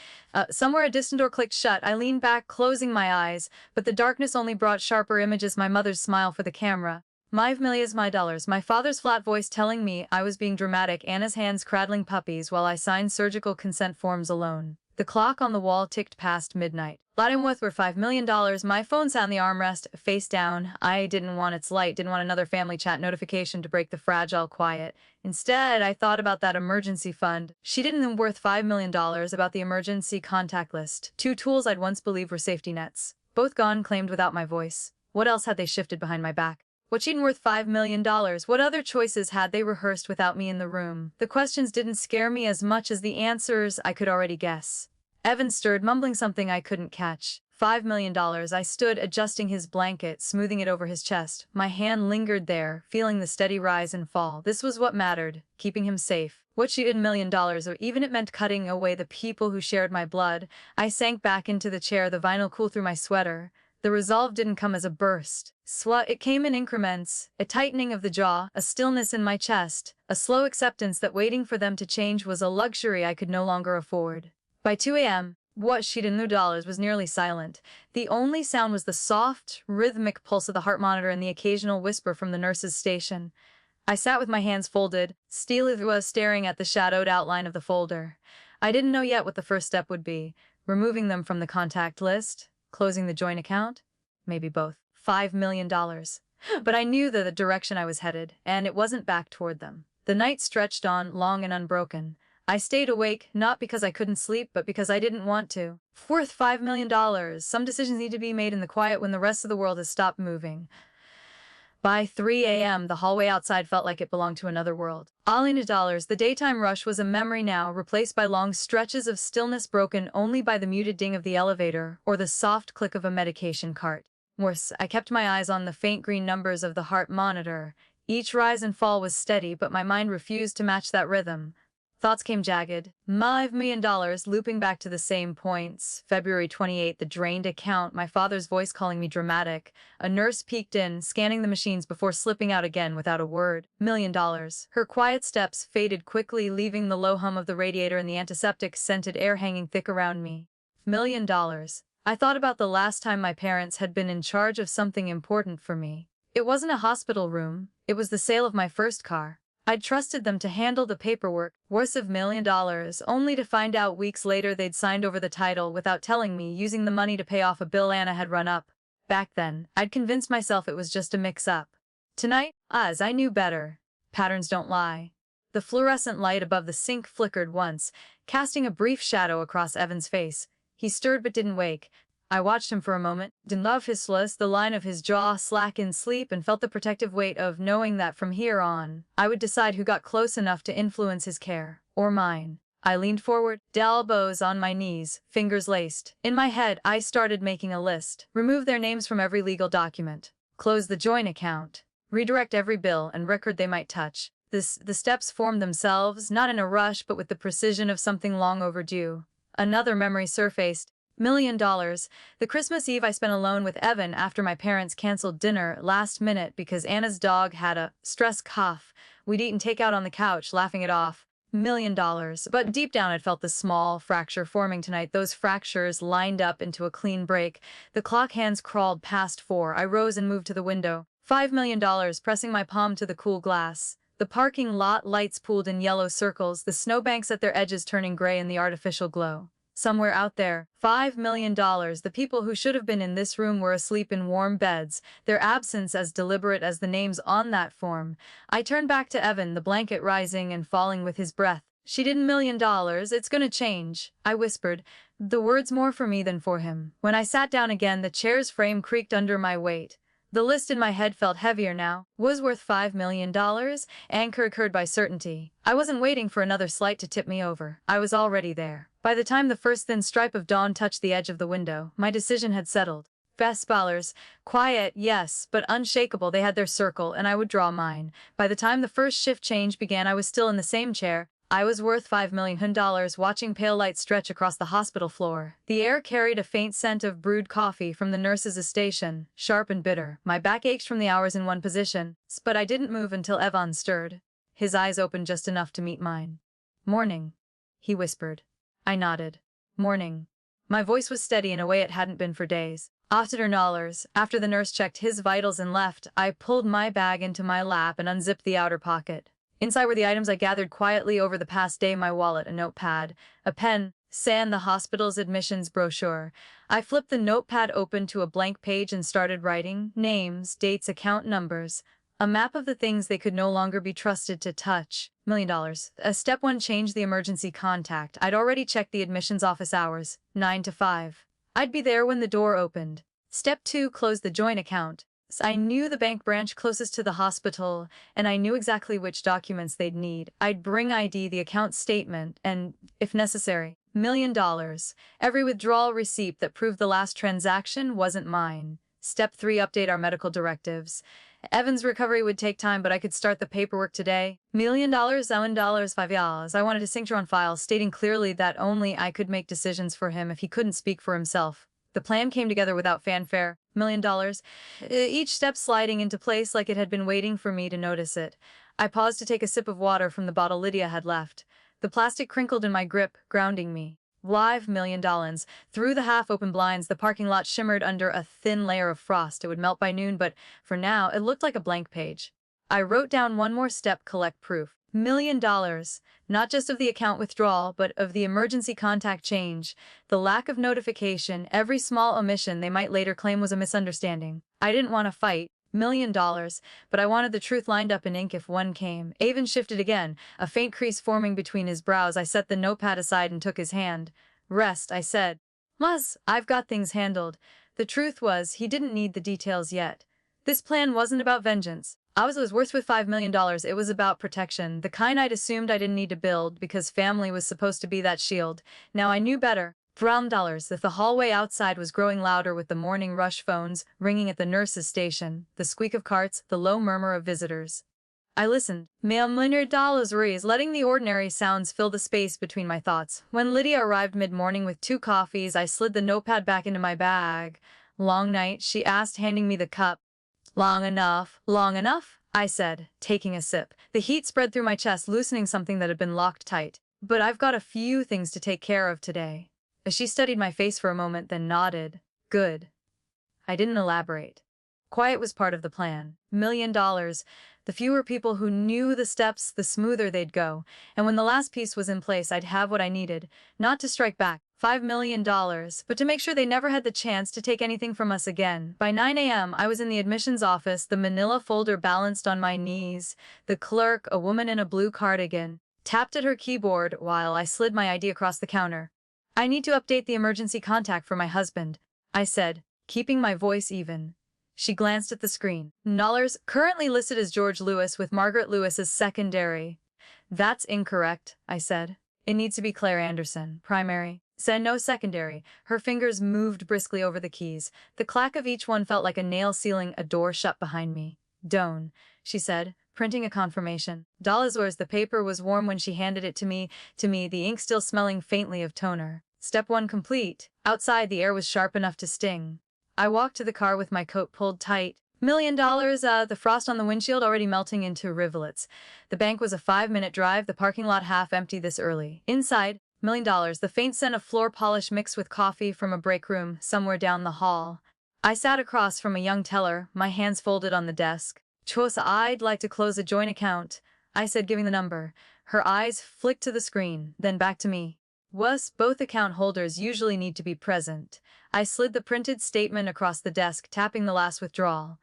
Somewhere a distant door clicked shut. I leaned back, closing my eyes, but the darkness only brought sharper images, my mother's smile for the camera. My $1 million, my father's flat voice telling me I was being dramatic, Anna's hands cradling puppies while I signed surgical consent forms alone. The clock on the wall ticked past midnight. Bottom with were $5 million. My phone sat on the armrest, face down. I didn't want its light, didn't want another family chat notification to break the fragile quiet. Instead, I thought about that emergency fund. She didn't worth $5 million, about the emergency contact list. Two tools I'd once believed were safety nets. Both gone, claimed without my voice. What else had they shifted behind my back? What she'd worth $5 million? What other choices had they rehearsed without me in the room? The questions didn't scare me as much as the answers I could already guess. Evan stirred, mumbling something I couldn't catch. $5 million. I stood, adjusting his blanket, smoothing it over his chest. My hand lingered there, feeling the steady rise and fall. This was what mattered, keeping him safe. What she did $1 million, or even it meant cutting away the people who shared my blood. I sank back into the chair, the vinyl cool through my sweater. The resolve didn't come as a burst. It came in increments, a tightening of the jaw, a stillness in my chest, a slow acceptance that waiting for them to change was a luxury I could no longer afford. By 2 a.m., what she'd in new dollars was nearly silent. The only sound was the soft, rhythmic pulse of the heart monitor and the occasional whisper from the nurse's station. I sat with my hands folded, steelily staring at the shadowed outline of the folder. I didn't know yet what the first step would be. Removing them from the contact list? Closing the joint account? Maybe both. $5 million. But I knew the direction I was headed, and it wasn't back toward them. The night stretched on, long and unbroken. I stayed awake, not because I couldn't sleep, but because I didn't want to. Worth $5 million. Some decisions need to be made in the quiet when the rest of the world has stopped moving. By 3 a.m., the hallway outside felt like it belonged to another world. Alina dollars, the daytime rush was a memory now, replaced by long stretches of stillness broken only by the muted ding of the elevator or the soft click of a medication cart. Worse, I kept my eyes on the faint green numbers of the heart monitor. Each rise and fall was steady, but my mind refused to match that rhythm. Thoughts came jagged. $5 million, looping back to the same points. February 28, the drained account, my father's voice calling me dramatic. A nurse peeked in, scanning the machines before slipping out again without a word. $1 million. Her quiet steps faded quickly, leaving the low hum of the radiator and the antiseptic-scented air hanging thick around me. $1 million. I thought about the last time my parents had been in charge of something important for me. It wasn't a hospital room. It was the sale of my first car. I'd trusted them to handle the paperwork, worth $1 million, only to find out weeks later they'd signed over the title without telling me, using the money to pay off a bill Anna had run up. Back then, I'd convinced myself it was just a mix-up. Tonight, as I knew better. Patterns don't lie. The fluorescent light above the sink flickered once, casting a brief shadow across Evan's face. He stirred but didn't wake. I watched him for a moment, didn't love his sluice, the line of his jaw slack in sleep, and felt the protective weight of knowing that from here on, I would decide who got close enough to influence his care, or mine. I leaned forward, elbows on my knees, fingers laced. In my head, I started making a list. Remove their names from every legal document. Close the joint account. Redirect every bill and record they might touch. The steps formed themselves, not in a rush, but with the precision of something long overdue. Another memory surfaced. $1 million. The Christmas Eve I spent alone with Evan after my parents canceled dinner last minute because Anna's dog had a stress cough. We'd eaten takeout on the couch, laughing it off. $1 million. But deep down I'd felt the small fracture forming tonight. Those fractures lined up into a clean break. The clock hands crawled past 4. I rose and moved to the window. $5 million, pressing my palm to the cool glass. The parking lot lights pooled in yellow circles, the snowbanks at their edges turning gray in the artificial glow. Somewhere out there, $5 million, the people who should have been in this room were asleep in warm beds, their absence as deliberate as the names on that form. I turned back to Evan, the blanket rising and falling with his breath. She did $1 million, it's gonna change, I whispered, the words more for me than for him. When I sat down again, the chair's frame creaked under my weight. The list in my head felt heavier now. Was worth $5 million, anchored by certainty. I wasn't waiting for another slight to tip me over. I was already there. By the time the first thin stripe of dawn touched the edge of the window, my decision had settled. Best ballers, quiet, yes, but unshakable, they had their circle, and I would draw mine. By the time the first shift change began, I was still in the same chair. I was worth $5 million, watching pale light stretch across the hospital floor. The air carried a faint scent of brewed coffee from the nurse's station, sharp and bitter. My back ached from the hours in one position, but I didn't move until Evan stirred. His eyes opened just enough to meet mine. "Morning," he whispered. I nodded. "Morning." My voice was steady in a way it hadn't been for days. After the nurse checked his vitals and left, I pulled my bag into my lap and unzipped the outer pocket. Inside were the items I gathered quietly over the past day: my wallet, a notepad, a pen, and the hospital's admissions brochure. I flipped the notepad open to a blank page and started writing names, dates, account numbers. A map of the things they could no longer be trusted to touch. $1 million. Step 1, change the emergency contact. I'd already checked the admissions office hours, 9 to 5. I'd be there when the door opened. Step 2, close the joint account. I knew the bank branch closest to the hospital, and I knew exactly which documents they'd need. I'd bring ID, the account statement, and, if necessary, $1 million. Every withdrawal receipt that proved the last transaction wasn't mine. Step 3, update our medical directives. Evan's recovery would take time, but I could start the paperwork today. $1 million, $5. I wanted a signature on file stating clearly that only I could make decisions for him if he couldn't speak for himself. The plan came together without fanfare. $1 million. Each step sliding into place like it had been waiting for me to notice it. I paused to take a sip of water from the bottle Lydia had left. The plastic crinkled in my grip, grounding me. Live $1 million. Through the half-open blinds, the parking lot shimmered under a thin layer of frost. It would melt by noon, but for now, it looked like a blank page. I wrote down one more step, collect proof. $1 million. Not just of the account withdrawal, but of the emergency contact change. The lack of notification, every small omission they might later claim was a misunderstanding. I didn't want to fight. $1 million, but I wanted the truth lined up in ink if one came. Avon shifted again, a faint crease forming between his brows. I set the notepad aside and took his hand. Rest, I said. Muzz, I've got things handled. The truth was, he didn't need the details yet. This plan wasn't about vengeance. I was worth with $5 million. It was about protection, the kind I'd assumed I didn't need to build because family was supposed to be that shield. Now I knew better. $1. The hallway outside was growing louder with the morning rush phones ringing at the nurse's station, the squeak of carts, the low murmur of visitors. I listened. $1 letting the ordinary sounds fill the space between my thoughts. When Lydia arrived mid-morning with 2 coffees, I slid the notepad back into my bag. Long night, she asked, handing me the cup. Long enough, I said, taking a sip. The heat spread through my chest, loosening something that had been locked tight. But I've got a few things to take care of today. She studied my face for a moment, then nodded. Good. I didn't elaborate. Quiet was part of the plan. $1 million. The fewer people who knew the steps, the smoother they'd go. And when the last piece was in place, I'd have what I needed. Not to strike back. $5 million, but to make sure they never had the chance to take anything from us again. By 9 a.m., I was in the admissions office, the manila folder balanced on my knees. The clerk, a woman in a blue cardigan, tapped at her keyboard while I slid my ID across the counter. I need to update the emergency contact for my husband, I said, keeping my voice even. She glanced at the screen. $, currently listed as George Lewis with Margaret Lewis as secondary. That's incorrect, I said. It needs to be Claire Anderson, primary. Said no secondary. Her fingers moved briskly over the keys. The clack of each one felt like a nail sealing a door shut behind me. Doan, she said, printing a confirmation. $. The paper was warm when she handed it to me, the ink still smelling faintly of toner. Step 1 complete. Outside, the air was sharp enough to sting. I walked to the car with my coat pulled tight. $1 million, the frost on the windshield already melting into rivulets. The bank was a 5-minute drive, the parking lot half empty this early. Inside, $1 million, the faint scent of floor polish mixed with coffee from a break room somewhere down the hall. I sat across from a young teller, my hands folded on the desk. Chosa, I'd like to close a joint account, I said, giving the number. Her eyes flicked to the screen, then back to me. Both account holders usually need to be present. I slid the printed statement across the desk, tapping the last withdrawal.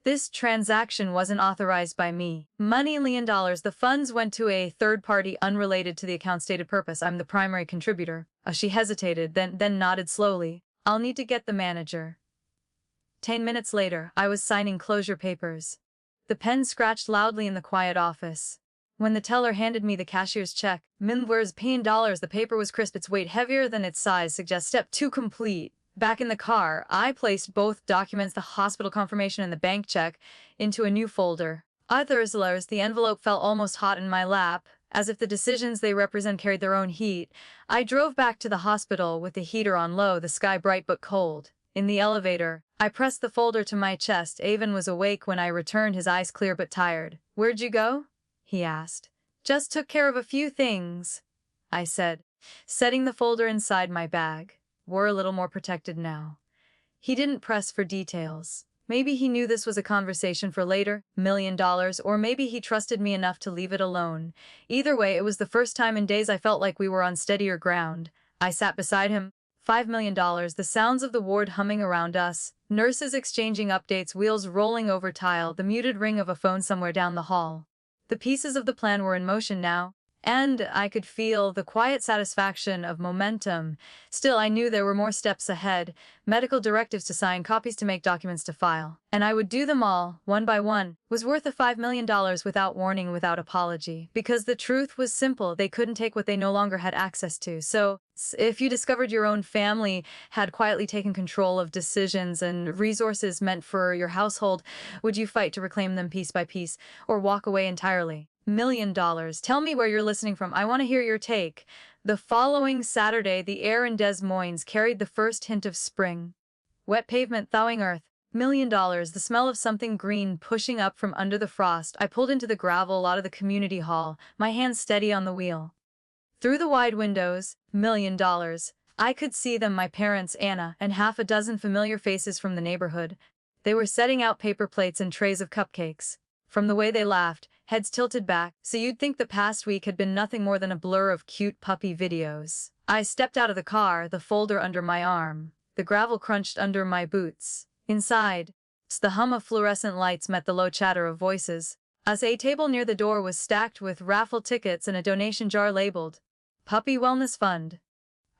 This transaction wasn't authorized by me. Money $1 million. The funds went to a third party unrelated to the account's stated purpose. I'm the primary contributor. She hesitated, then nodded slowly. I'll need to get the manager. 10 minutes later, I was signing closure papers. The pen scratched loudly in the quiet office. When the teller handed me the cashier's check, $1 million, the paper was crisp, its weight heavier than its size suggests. Step 2 complete. Back in the car, I placed both documents, the hospital confirmation and the bank check, into a new folder. Others, the envelope felt almost hot in my lap, as if the decisions they represent carried their own heat. I drove back to the hospital with the heater on low, the sky bright but cold. In the elevator, I pressed the folder to my chest. Avon was awake when I returned, his eyes clear but tired. Where'd you go? He asked. Just took care of a few things, I said, setting the folder inside my bag. We're a little more protected now. He didn't press for details. Maybe he knew this was a conversation for later, $1 million, or maybe he trusted me enough to leave it alone. Either way, it was the first time in days I felt like we were on steadier ground. I sat beside him. $5 million, the sounds of the ward humming around us, nurses exchanging updates, wheels rolling over tile, the muted ring of a phone somewhere down the hall. The pieces of the plan were in motion now, and I could feel the quiet satisfaction of momentum. Still, I knew there were more steps ahead, medical directives to sign, copies to make, documents to file. And I would do them all, one by one. Was worth the $5 million without warning, without apology. Because the truth was simple, they couldn't take what they no longer had access to. So, if you discovered your own family had quietly taken control of decisions and resources meant for your household, would you fight to reclaim them piece by piece, or walk away entirely? $1 million. Tell me where you're listening from. I want to hear your take. The following Saturday, the air in Des Moines carried the first hint of spring. Wet pavement, thawing earth. $1 million. The smell of something green pushing up from under the frost. I pulled into the gravel out of the community hall, my hands steady on the wheel. Through the wide windows, $1 million. I could see them, my parents, Anna, and half a dozen familiar faces from the neighborhood. They were setting out paper plates and trays of cupcakes. From the way they laughed, heads tilted back, so you'd think the past week had been nothing more than a blur of cute puppy videos. I stepped out of the car, the folder under my arm. The gravel crunched under my boots. Inside, the hum of fluorescent lights met the low chatter of voices. As a table near the door was stacked with raffle tickets and a donation jar labeled Puppy Wellness Fund.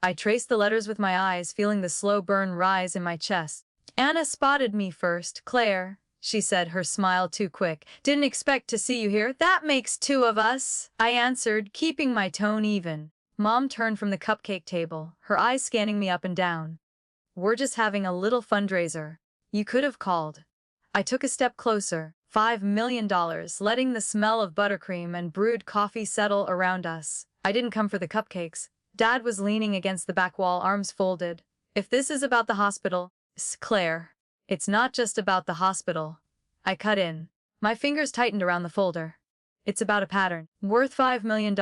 I traced the letters with my eyes, feeling the slow burn rise in my chest. Anna spotted me first. Claire, she said, her smile too quick. Didn't expect to see you here. That makes two of us, I answered, keeping my tone even. Mom turned from the cupcake table, her eyes scanning me up and down. We're just having a little fundraiser. You could have called. I took a step closer. $5 million, letting the smell of buttercream and brewed coffee settle around us. I didn't come for the cupcakes. Dad was leaning against the back wall, arms folded. If this is about the hospital, Claire, it's not just about the hospital. I cut in. My fingers tightened around the folder. It's about a pattern. Worth $5 million,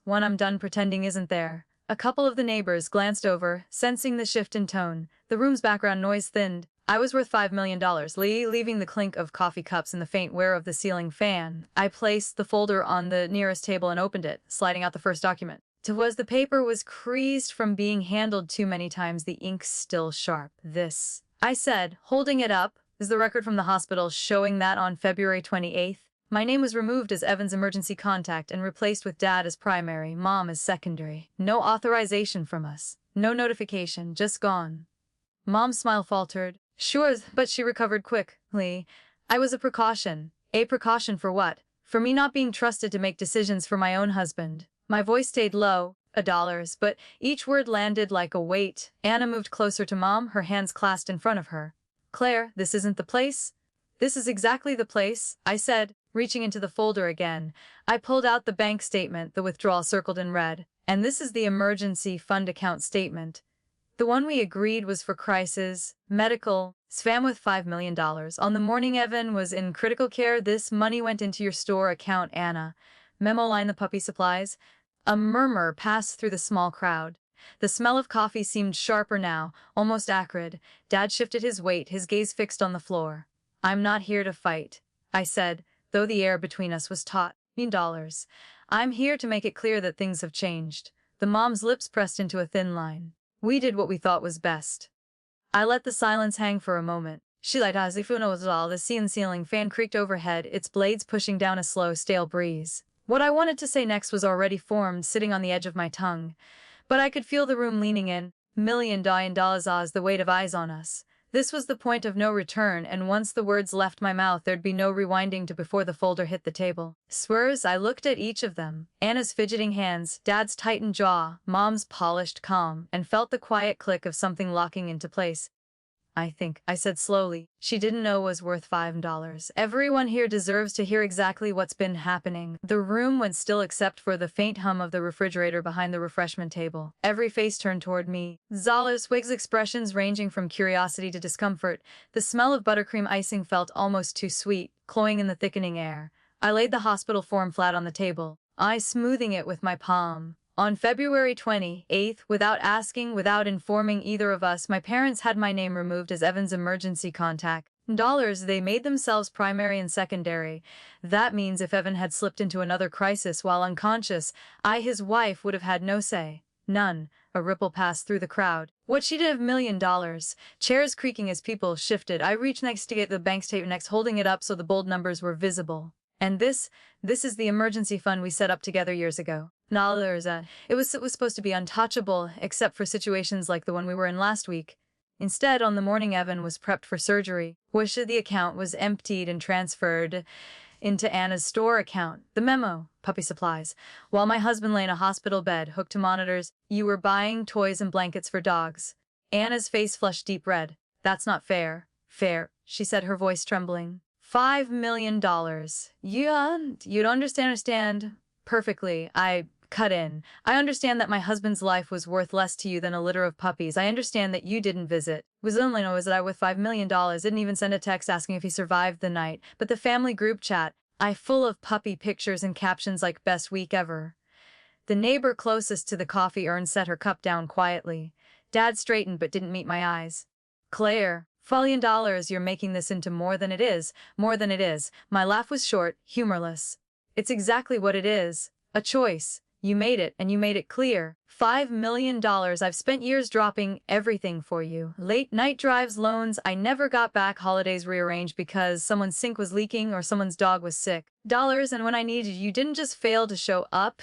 one I'm done pretending isn't there. A couple of the neighbors glanced over, sensing the shift in tone. The room's background noise thinned. I was worth $5 million, leaving the clink of coffee cups and the faint whir of the ceiling fan. I placed the folder on the nearest table and opened it, sliding out the first document. The paper was creased from being handled too many times, the ink still sharp. This, I said, holding it up, is the record from the hospital showing that on February 28th, my name was removed as Evan's emergency contact and replaced with Dad as primary, Mom as secondary. No authorization from us. No notification, just gone. Mom's smile faltered. Sure, but she recovered quickly. I was a precaution. A precaution for what? For me not being trusted to make decisions for my own husband. My voice stayed low, $1, but each word landed like a weight. Anna moved closer to Mom, her hands clasped in front of her. Claire, this isn't the place? This is exactly the place, I said, reaching into the folder again. I pulled out the bank statement, the withdrawal circled in red. And this is the emergency fund account statement. The one we agreed was for crisis, medical, spam with $5 million. On the morning Evan was in critical care, this money went into your store account, Anna. Memo line, the puppy supplies. A murmur passed through the small crowd. The smell of coffee seemed sharper now, almost acrid. Dad shifted his weight, his gaze fixed on the floor. I'm not here to fight, I said, though the air between us was taut. $1 million. I'm here to make it clear that things have changed. The mom's lips pressed into a thin line. We did what we thought was best. I let the silence hang for a moment. She light as if was all. The ceiling fan creaked overhead, its blades pushing down a slow, stale breeze. What I wanted to say next was already formed, sitting on the edge of my tongue. But I could feel the room leaning in. $1 million, the weight of eyes on us. This was the point of no return, and once the words left my mouth, there'd be no rewinding to before the folder hit the table. Swears, I looked at each of them. Anna's fidgeting hands, Dad's tightened jaw, Mom's polished calm, and felt the quiet click of something locking into place. I think, I said slowly, she didn't know was worth $5. Everyone here deserves to hear exactly what's been happening. The room went still except for the faint hum of the refrigerator behind the refreshment table. Every face turned toward me. Zala's Wig's expressions ranging from curiosity to discomfort. The smell of buttercream icing felt almost too sweet, cloying in the thickening air. I laid the hospital form flat on the table, I smoothing it with my palm. On February 28th, without asking, without informing either of us, my parents had my name removed as Evan's emergency contact. They made themselves primary and secondary. That means if Evan had slipped into another crisis while unconscious, I, his wife, would have had no say. None. A ripple passed through the crowd. What she did have $1 million. Chairs creaking as people shifted. I reached next to get the bank statement next, holding it up so the bold numbers were visible. And this is the emergency fund we set up together years ago. It was supposed to be untouchable, except for situations like the one we were in last week. Instead, on the morning Evan was prepped for surgery, the account was emptied and transferred into Anna's store account. The memo: puppy supplies. While my husband lay in a hospital bed, hooked to monitors, you were buying toys and blankets for dogs. Anna's face flushed deep red. That's not fair. Fair, she said, her voice trembling. $5 million. You don't understand perfectly. I cut in. I understand that my husband's life was worth less to you than a litter of puppies. I understand that you didn't visit. Was only know is that I with $5 million didn't even send a text asking if he survived the night. But the family group chat, full of puppy pictures and captions like best week ever. The neighbor closest to the coffee urn set her cup down quietly. Dad straightened but didn't meet my eyes. Claire, $1 million, you're making this into more than it is. More than it is. My laugh was short, humorless. It's exactly what it is. A choice. You made it, and you made it clear. $5 million. I've spent years dropping everything for you. Late night drives, loans I never got back, holidays rearranged because someone's sink was leaking or someone's dog was sick. Dollars, and when I needed you didn't just fail to show up.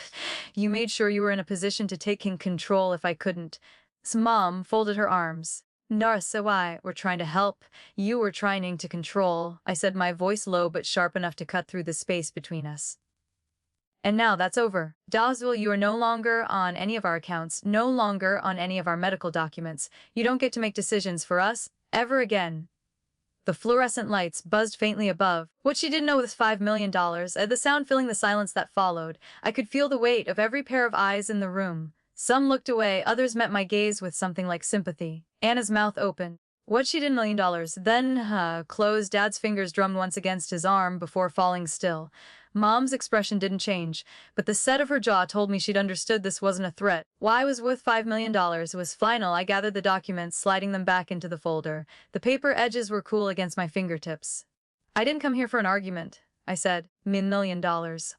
You made sure you were in a position to take control if I couldn't. Mom folded her arms. Nora, so I were trying to help. You were trying to control, I said, my voice low but sharp enough to cut through the space between us. And now that's over. Dawsville, you are no longer on any of our accounts, no longer on any of our medical documents. You don't get to make decisions for us, ever again. The fluorescent lights buzzed faintly above. What she didn't know was $5 million, the sound filling the silence that followed. I could feel the weight of every pair of eyes in the room. Some looked away, others met my gaze with something like sympathy. Anna's mouth opened. What she did $1 million, then closed. Dad's fingers drummed once against his arm before falling still. Mom's expression didn't change, but the set of her jaw told me she'd understood this wasn't a threat. Why I was worth $5 million was final. I gathered the documents, sliding them back into the folder. The paper edges were cool against my fingertips. I didn't come here for an argument, I said. $1 million.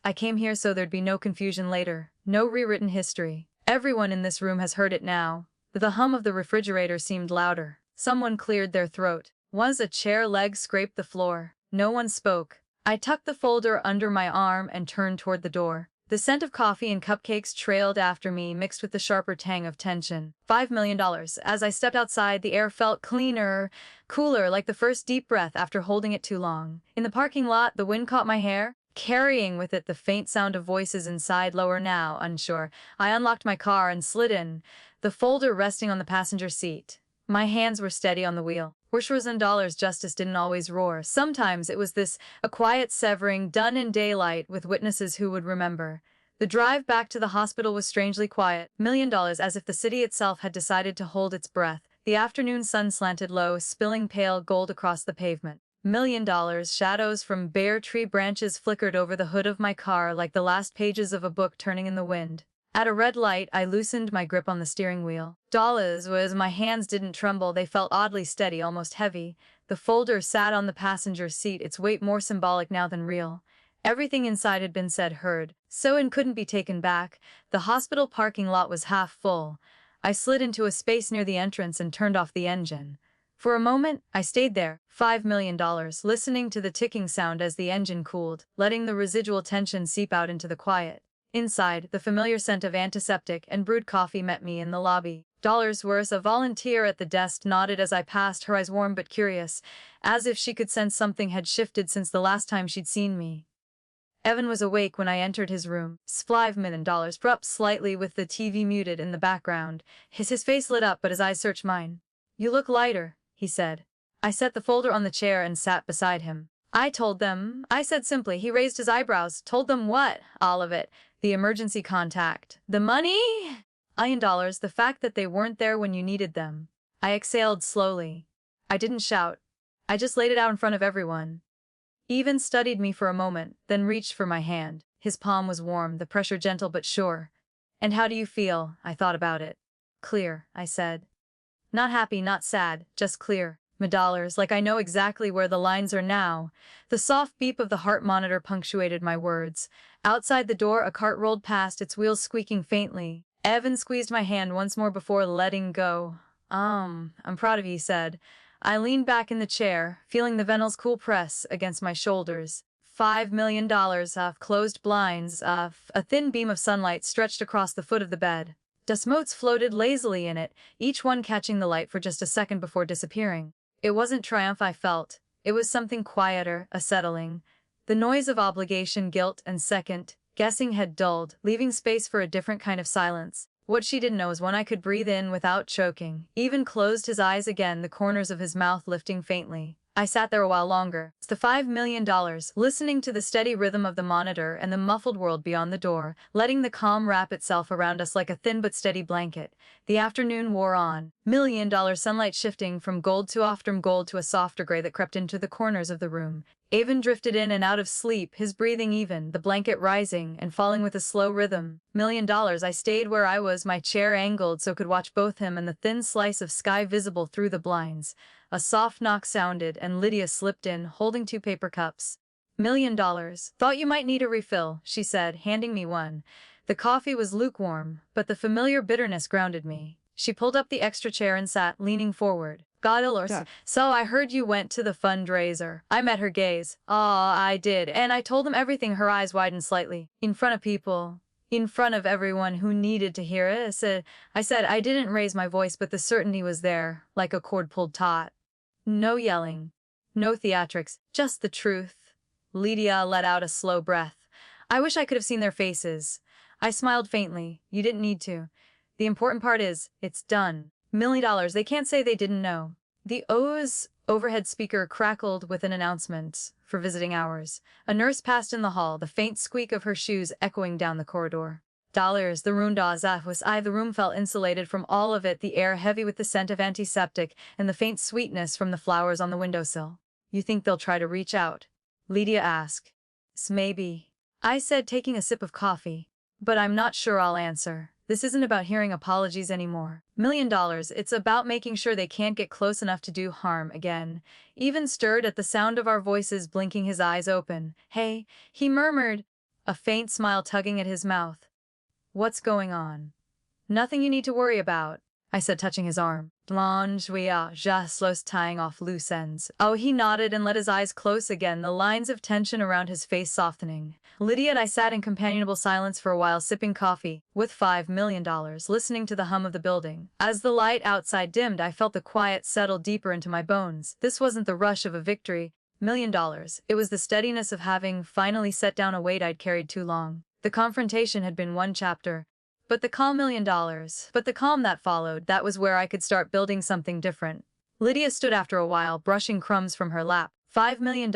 I came here so there'd be no confusion later, no rewritten history. Everyone in this room has heard it now. The hum of the refrigerator seemed louder. Someone cleared their throat. Once a chair leg scraped the floor. No one spoke. I tucked the folder under my arm and turned toward the door. The scent of coffee and cupcakes trailed after me, mixed with the sharper tang of tension. $5 million. As I stepped outside, the air felt cleaner, cooler, like the first deep breath after holding it too long. In the parking lot, the wind caught my hair, carrying with it the faint sound of voices inside. Lower now, unsure. I unlocked my car and slid in, the folder resting on the passenger seat. My hands were steady on the wheel. $1 justice didn't always roar. Sometimes it was a quiet severing done in daylight with witnesses who would remember. The drive back to the hospital was strangely quiet. $1 million, as if the city itself had decided to hold its breath. The afternoon sun slanted low, spilling pale gold across the pavement. $1 million. Shadows from bare tree branches flickered over the hood of my car like the last pages of a book turning in the wind. At a red light, I loosened my grip on the steering wheel. Dollars was my hands didn't tremble, they felt oddly steady, almost heavy. The folder sat on the passenger seat, its weight more symbolic now than real. Everything inside had been said, heard, so and couldn't be taken back. The hospital parking lot was half full. I slid into a space near the entrance and turned off the engine. For a moment, I stayed there, $5 million, listening to the ticking sound as the engine cooled, letting the residual tension seep out into the quiet. Inside, the familiar scent of antiseptic and brewed coffee met me in the lobby. $1 worth. A volunteer at the desk nodded as I passed, her eyes warm but curious, as if she could sense something had shifted since the last time she'd seen me. Evan was awake when I entered his room. $5 million, up slightly with the TV muted in the background. His face lit up, but his eyes searched mine. You look lighter, he said. I set the folder on the chair and sat beside him. I told them, I said simply. He raised his eyebrows. Told them what? All of it. The emergency contact. The money? $1 The fact that they weren't there when you needed them. I exhaled slowly. I didn't shout. I just laid it out in front of everyone. Evan studied me for a moment, then reached for my hand. His palm was warm, the pressure gentle but sure. And how do you feel? I thought about it. Clear, I said. Not happy, not sad, just clear. $1, like I know exactly where the lines are now. The soft beep of the heart monitor punctuated my words. Outside the door, a cart rolled past, its wheels squeaking faintly. Evan squeezed my hand once more before letting go. I'm proud of you, he said. I leaned back in the chair, feeling the Venel's cool press against my shoulders. $5 million of closed blinds, a thin beam of sunlight stretched across the foot of the bed. Dust motes floated lazily in it, each one catching the light for just a second before disappearing. It wasn't triumph I felt. It was something quieter, a settling. The noise of obligation, guilt, and second guessing had dulled, leaving space for a different kind of silence. What she didn't know was when I could breathe in without choking. Even closed his eyes again, the corners of his mouth lifting faintly. I sat there a while longer. It's the $5 million, listening to the steady rhythm of the monitor and the muffled world beyond the door, letting the calm wrap itself around us like a thin but steady blanket. The afternoon wore on. $1 million sunlight shifting from gold to a softer gray that crept into the corners of the room. Avon drifted in and out of sleep, his breathing even, the blanket rising and falling with a slow rhythm. $1 million, I stayed where I was, my chair angled so could watch both him and the thin slice of sky visible through the blinds. A soft knock sounded, and Lydia slipped in, holding 2 paper cups. $1 million. Thought you might need a refill, she said, handing me one. The coffee was lukewarm, but the familiar bitterness grounded me. She pulled up the extra chair and sat, leaning forward. Got ill or so I heard you went to the fundraiser. I met her gaze. I did, and I told them everything. Her eyes widened slightly. In front of people. In front of everyone who needed to hear it. I said I didn't raise my voice, but the certainty was there, like a cord pulled taut. No yelling. No theatrics. Just the truth. Lydia let out a slow breath. I wish I could have seen their faces. I smiled faintly. You didn't need to. The important part is, it's done. $1 million, they can't say they didn't know. The O's overhead speaker crackled with an announcement for visiting hours. A nurse passed in the hall, the faint squeak of her shoes echoing down the corridor. $. The room the room felt insulated from all of it, the air heavy with the scent of antiseptic and the faint sweetness from the flowers on the windowsill. You think they'll try to reach out? Lydia asked. Maybe. I said, taking a sip of coffee. But I'm not sure I'll answer. This isn't about hearing apologies anymore. $1 million, it's about making sure they can't get close enough to do harm again. Even stirred at the sound of our voices, blinking his eyes open. Hey, he murmured, a faint smile tugging at his mouth. What's going on? Nothing you need to worry about, I said, touching his arm. We are just tying off loose ends. Oh, he nodded and let his eyes close again, the lines of tension around his face softening. Lydia and I sat in companionable silence for a while, sipping coffee, with $5 million, listening to the hum of the building. As the light outside dimmed, I felt the quiet settle deeper into my bones. This wasn't the rush of a victory. $1 million. It was the steadiness of having finally set down a weight I'd carried too long. The confrontation had been one chapter. But the calm that followed, that was where I could start building something different. Lydia stood after a while, brushing crumbs from her lap. $5 million.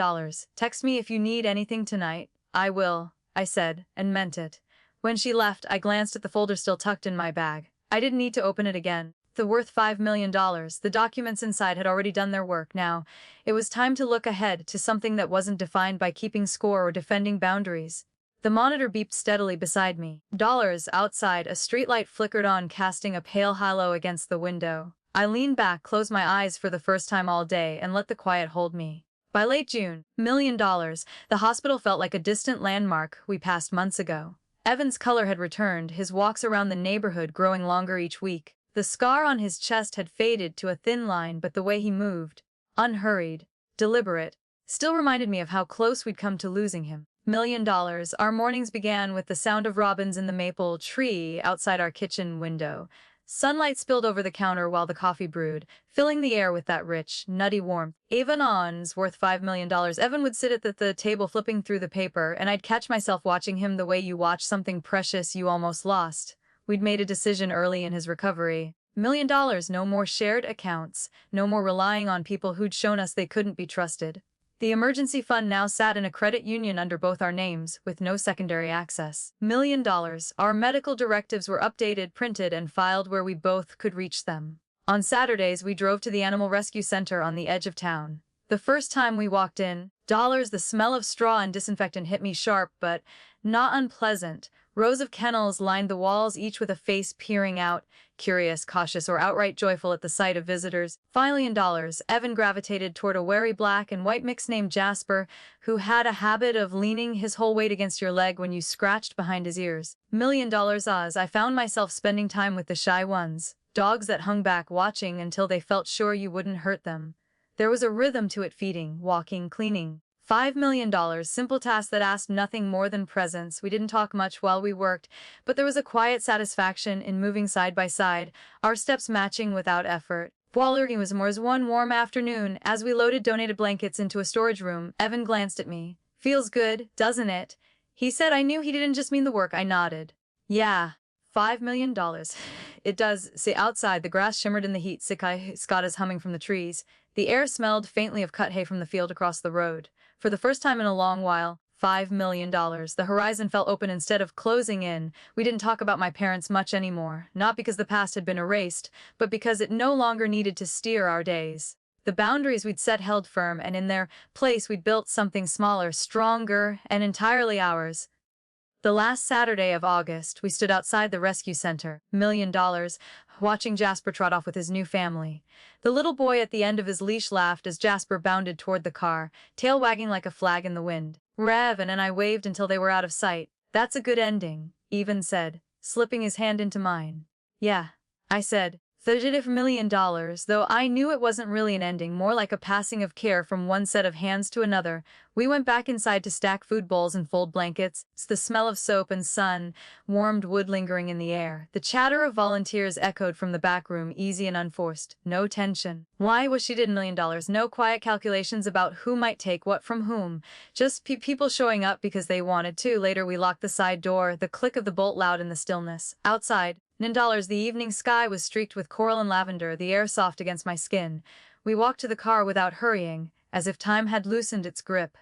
Text me if you need anything tonight. I will, I said, and meant it. When she left, I glanced at the folder still tucked in my bag. I didn't need to open it again. The worth $5 million, the documents inside had already done their work. Now, it was time to look ahead to something that wasn't defined by keeping score or defending boundaries. The monitor beeped steadily beside me. Outside, a streetlight flickered on, casting a pale halo against the window. I leaned back, closed my eyes for the first time all day, and let the quiet hold me. By late June, $1 million, the hospital felt like a distant landmark we passed months ago. Evan's color had returned, his walks around the neighborhood growing longer each week. The scar on his chest had faded to a thin line, but the way he moved, unhurried, deliberate, still reminded me of how close we'd come to losing him. $1 million. Our mornings began with the sound of robins in the maple tree outside our kitchen window. Sunlight spilled over the counter while the coffee brewed, filling the air with that rich, nutty warmth. Evan's worth $5 million. Evan would sit at the table flipping through the paper, and I'd catch myself watching him the way you watch something precious you almost lost. We'd made a decision early in his recovery. $1 million. No more shared accounts. No more relying on people who'd shown us they couldn't be trusted. The emergency fund now sat in a credit union under both our names, with no secondary access. $1 million. Our medical directives were updated, printed, and filed where we both could reach them. On Saturdays, we drove to the animal rescue center on the edge of town. The first time we walked in, the smell of straw and disinfectant hit me sharp but not unpleasant. Rows of kennels lined the walls, each with a face peering out, curious, cautious, or outright joyful at the sight of visitors. Finally, in dollars, Evan gravitated toward a wary black and white mix named Jasper, who had a habit of leaning his whole weight against your leg when you scratched behind his ears. $1,000,000 Oz, I found myself spending time with the shy ones, dogs that hung back watching until they felt sure you wouldn't hurt them. There was a rhythm to it, feeding, walking, cleaning. $5,000,000, simple task that asked nothing more than presence. We didn't talk much while we worked, but there was a quiet satisfaction in moving side by side, our steps matching without effort. It was more as one warm afternoon, as we loaded donated blankets into a storage room. Evan glanced at me. Feels good, doesn't it? He said. I knew he didn't just mean the work. I nodded. Yeah. $5,000,000. It does. See, outside, the grass shimmered in the heat, cicadas humming from the trees. The air smelled faintly of cut hay from the field across the road. For the first time in a long while, $5,000,000. The horizon felt open instead of closing in. We didn't talk about my parents much anymore, not because the past had been erased, but because it no longer needed to steer our days. The boundaries we'd set held firm, and in their place we'd built something smaller, stronger, and entirely ours. The last Saturday of August, we stood outside the rescue center, $1,000,000, watching Jasper trot off with his new family. The little boy at the end of his leash laughed as Jasper bounded toward the car, tail wagging like a flag in the wind. Evan and I waved until they were out of sight. That's a good ending, Evan said, slipping his hand into mine. Yeah, I said. $35,000,000, though I knew it wasn't really an ending, more like a passing of care from one set of hands to another. We went back inside to stack food bowls and fold blankets. The smell of soap and sun-warmed wood lingering in the air. The chatter of volunteers echoed from the back room, easy and unforced. No tension. Why was she did $1,000,000? No quiet calculations about who might take what from whom. Just people showing up because they wanted to. Later we locked the side door, the click of the bolt loud in the stillness. Outside, $9. The evening sky was streaked with coral and lavender, the air soft against my skin. We walked to the car without hurrying, as if time had loosened its grip.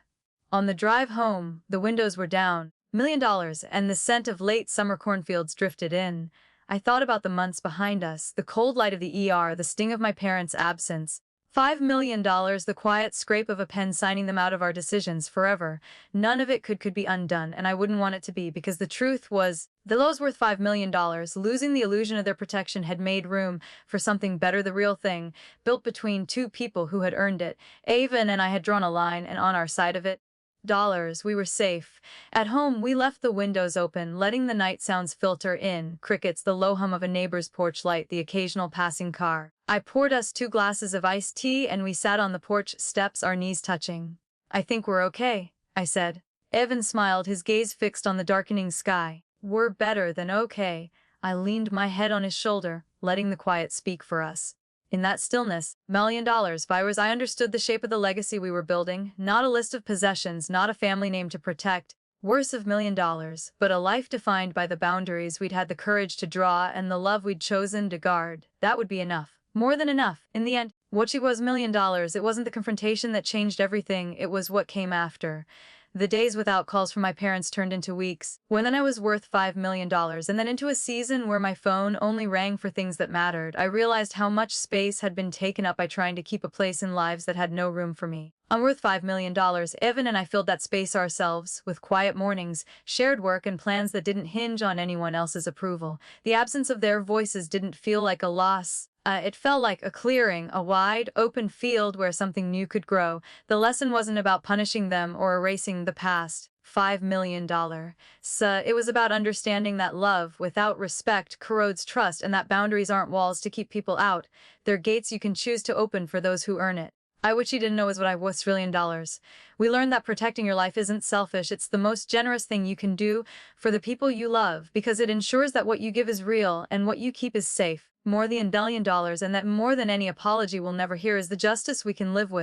On the drive home, the windows were down, $1,000,000, and the scent of late summer cornfields drifted in. I thought about the months behind us, the cold light of the ER, the sting of my parents' absence. $5,000,000, the quiet scrape of a pen signing them out of our decisions forever. None of it could be undone, and I wouldn't want it to be, because the truth was, the lows worth $5,000,000, losing the illusion of their protection had made room for something better, the real thing, built between two people who had earned it. Evan and I had drawn a line, and on our side of it, dollars. We were safe. At home, we left the windows open, letting the night sounds filter in, crickets, the low hum of a neighbor's porch light, the occasional passing car. I poured us 2 glasses of iced tea, and we sat on the porch steps, our knees touching. I think we're okay, I said. Evan smiled, his gaze fixed on the darkening sky. We're better than okay. I leaned my head on his shoulder, letting the quiet speak for us. In that stillness, $1,000,000 virus, I understood the shape of the legacy we were building, not a list of possessions, not a family name to protect, worth of $1,000,000, but a life defined by the boundaries we'd had the courage to draw and the love we'd chosen to guard. That would be enough. More than enough. In the end, what she was $1,000,000, it wasn't the confrontation that changed everything, it was what came after. The days without calls from my parents turned into weeks, when then I was worth $5,000,000, and then into a season where my phone only rang for things that mattered. I realized how much space had been taken up by trying to keep a place in lives that had no room for me. I'm worth $5,000,000. Evan and I filled that space ourselves, with quiet mornings, shared work, and plans that didn't hinge on anyone else's approval. The absence of their voices didn't feel like a loss. It felt like a clearing, a wide, open field where something new could grow. The lesson wasn't about punishing them or erasing the past. $5,000,000. It was about understanding that love, without respect, corrodes trust, and that boundaries aren't walls to keep people out. They're gates you can choose to open for those who earn it. What you didn't know is what I was $1,000,000. We learned that protecting your life isn't selfish, it's the most generous thing you can do for the people you love, because it ensures that what you give is real and what you keep is safe. More than $1,000,000, and that more than any apology we'll never hear is the justice we can live with.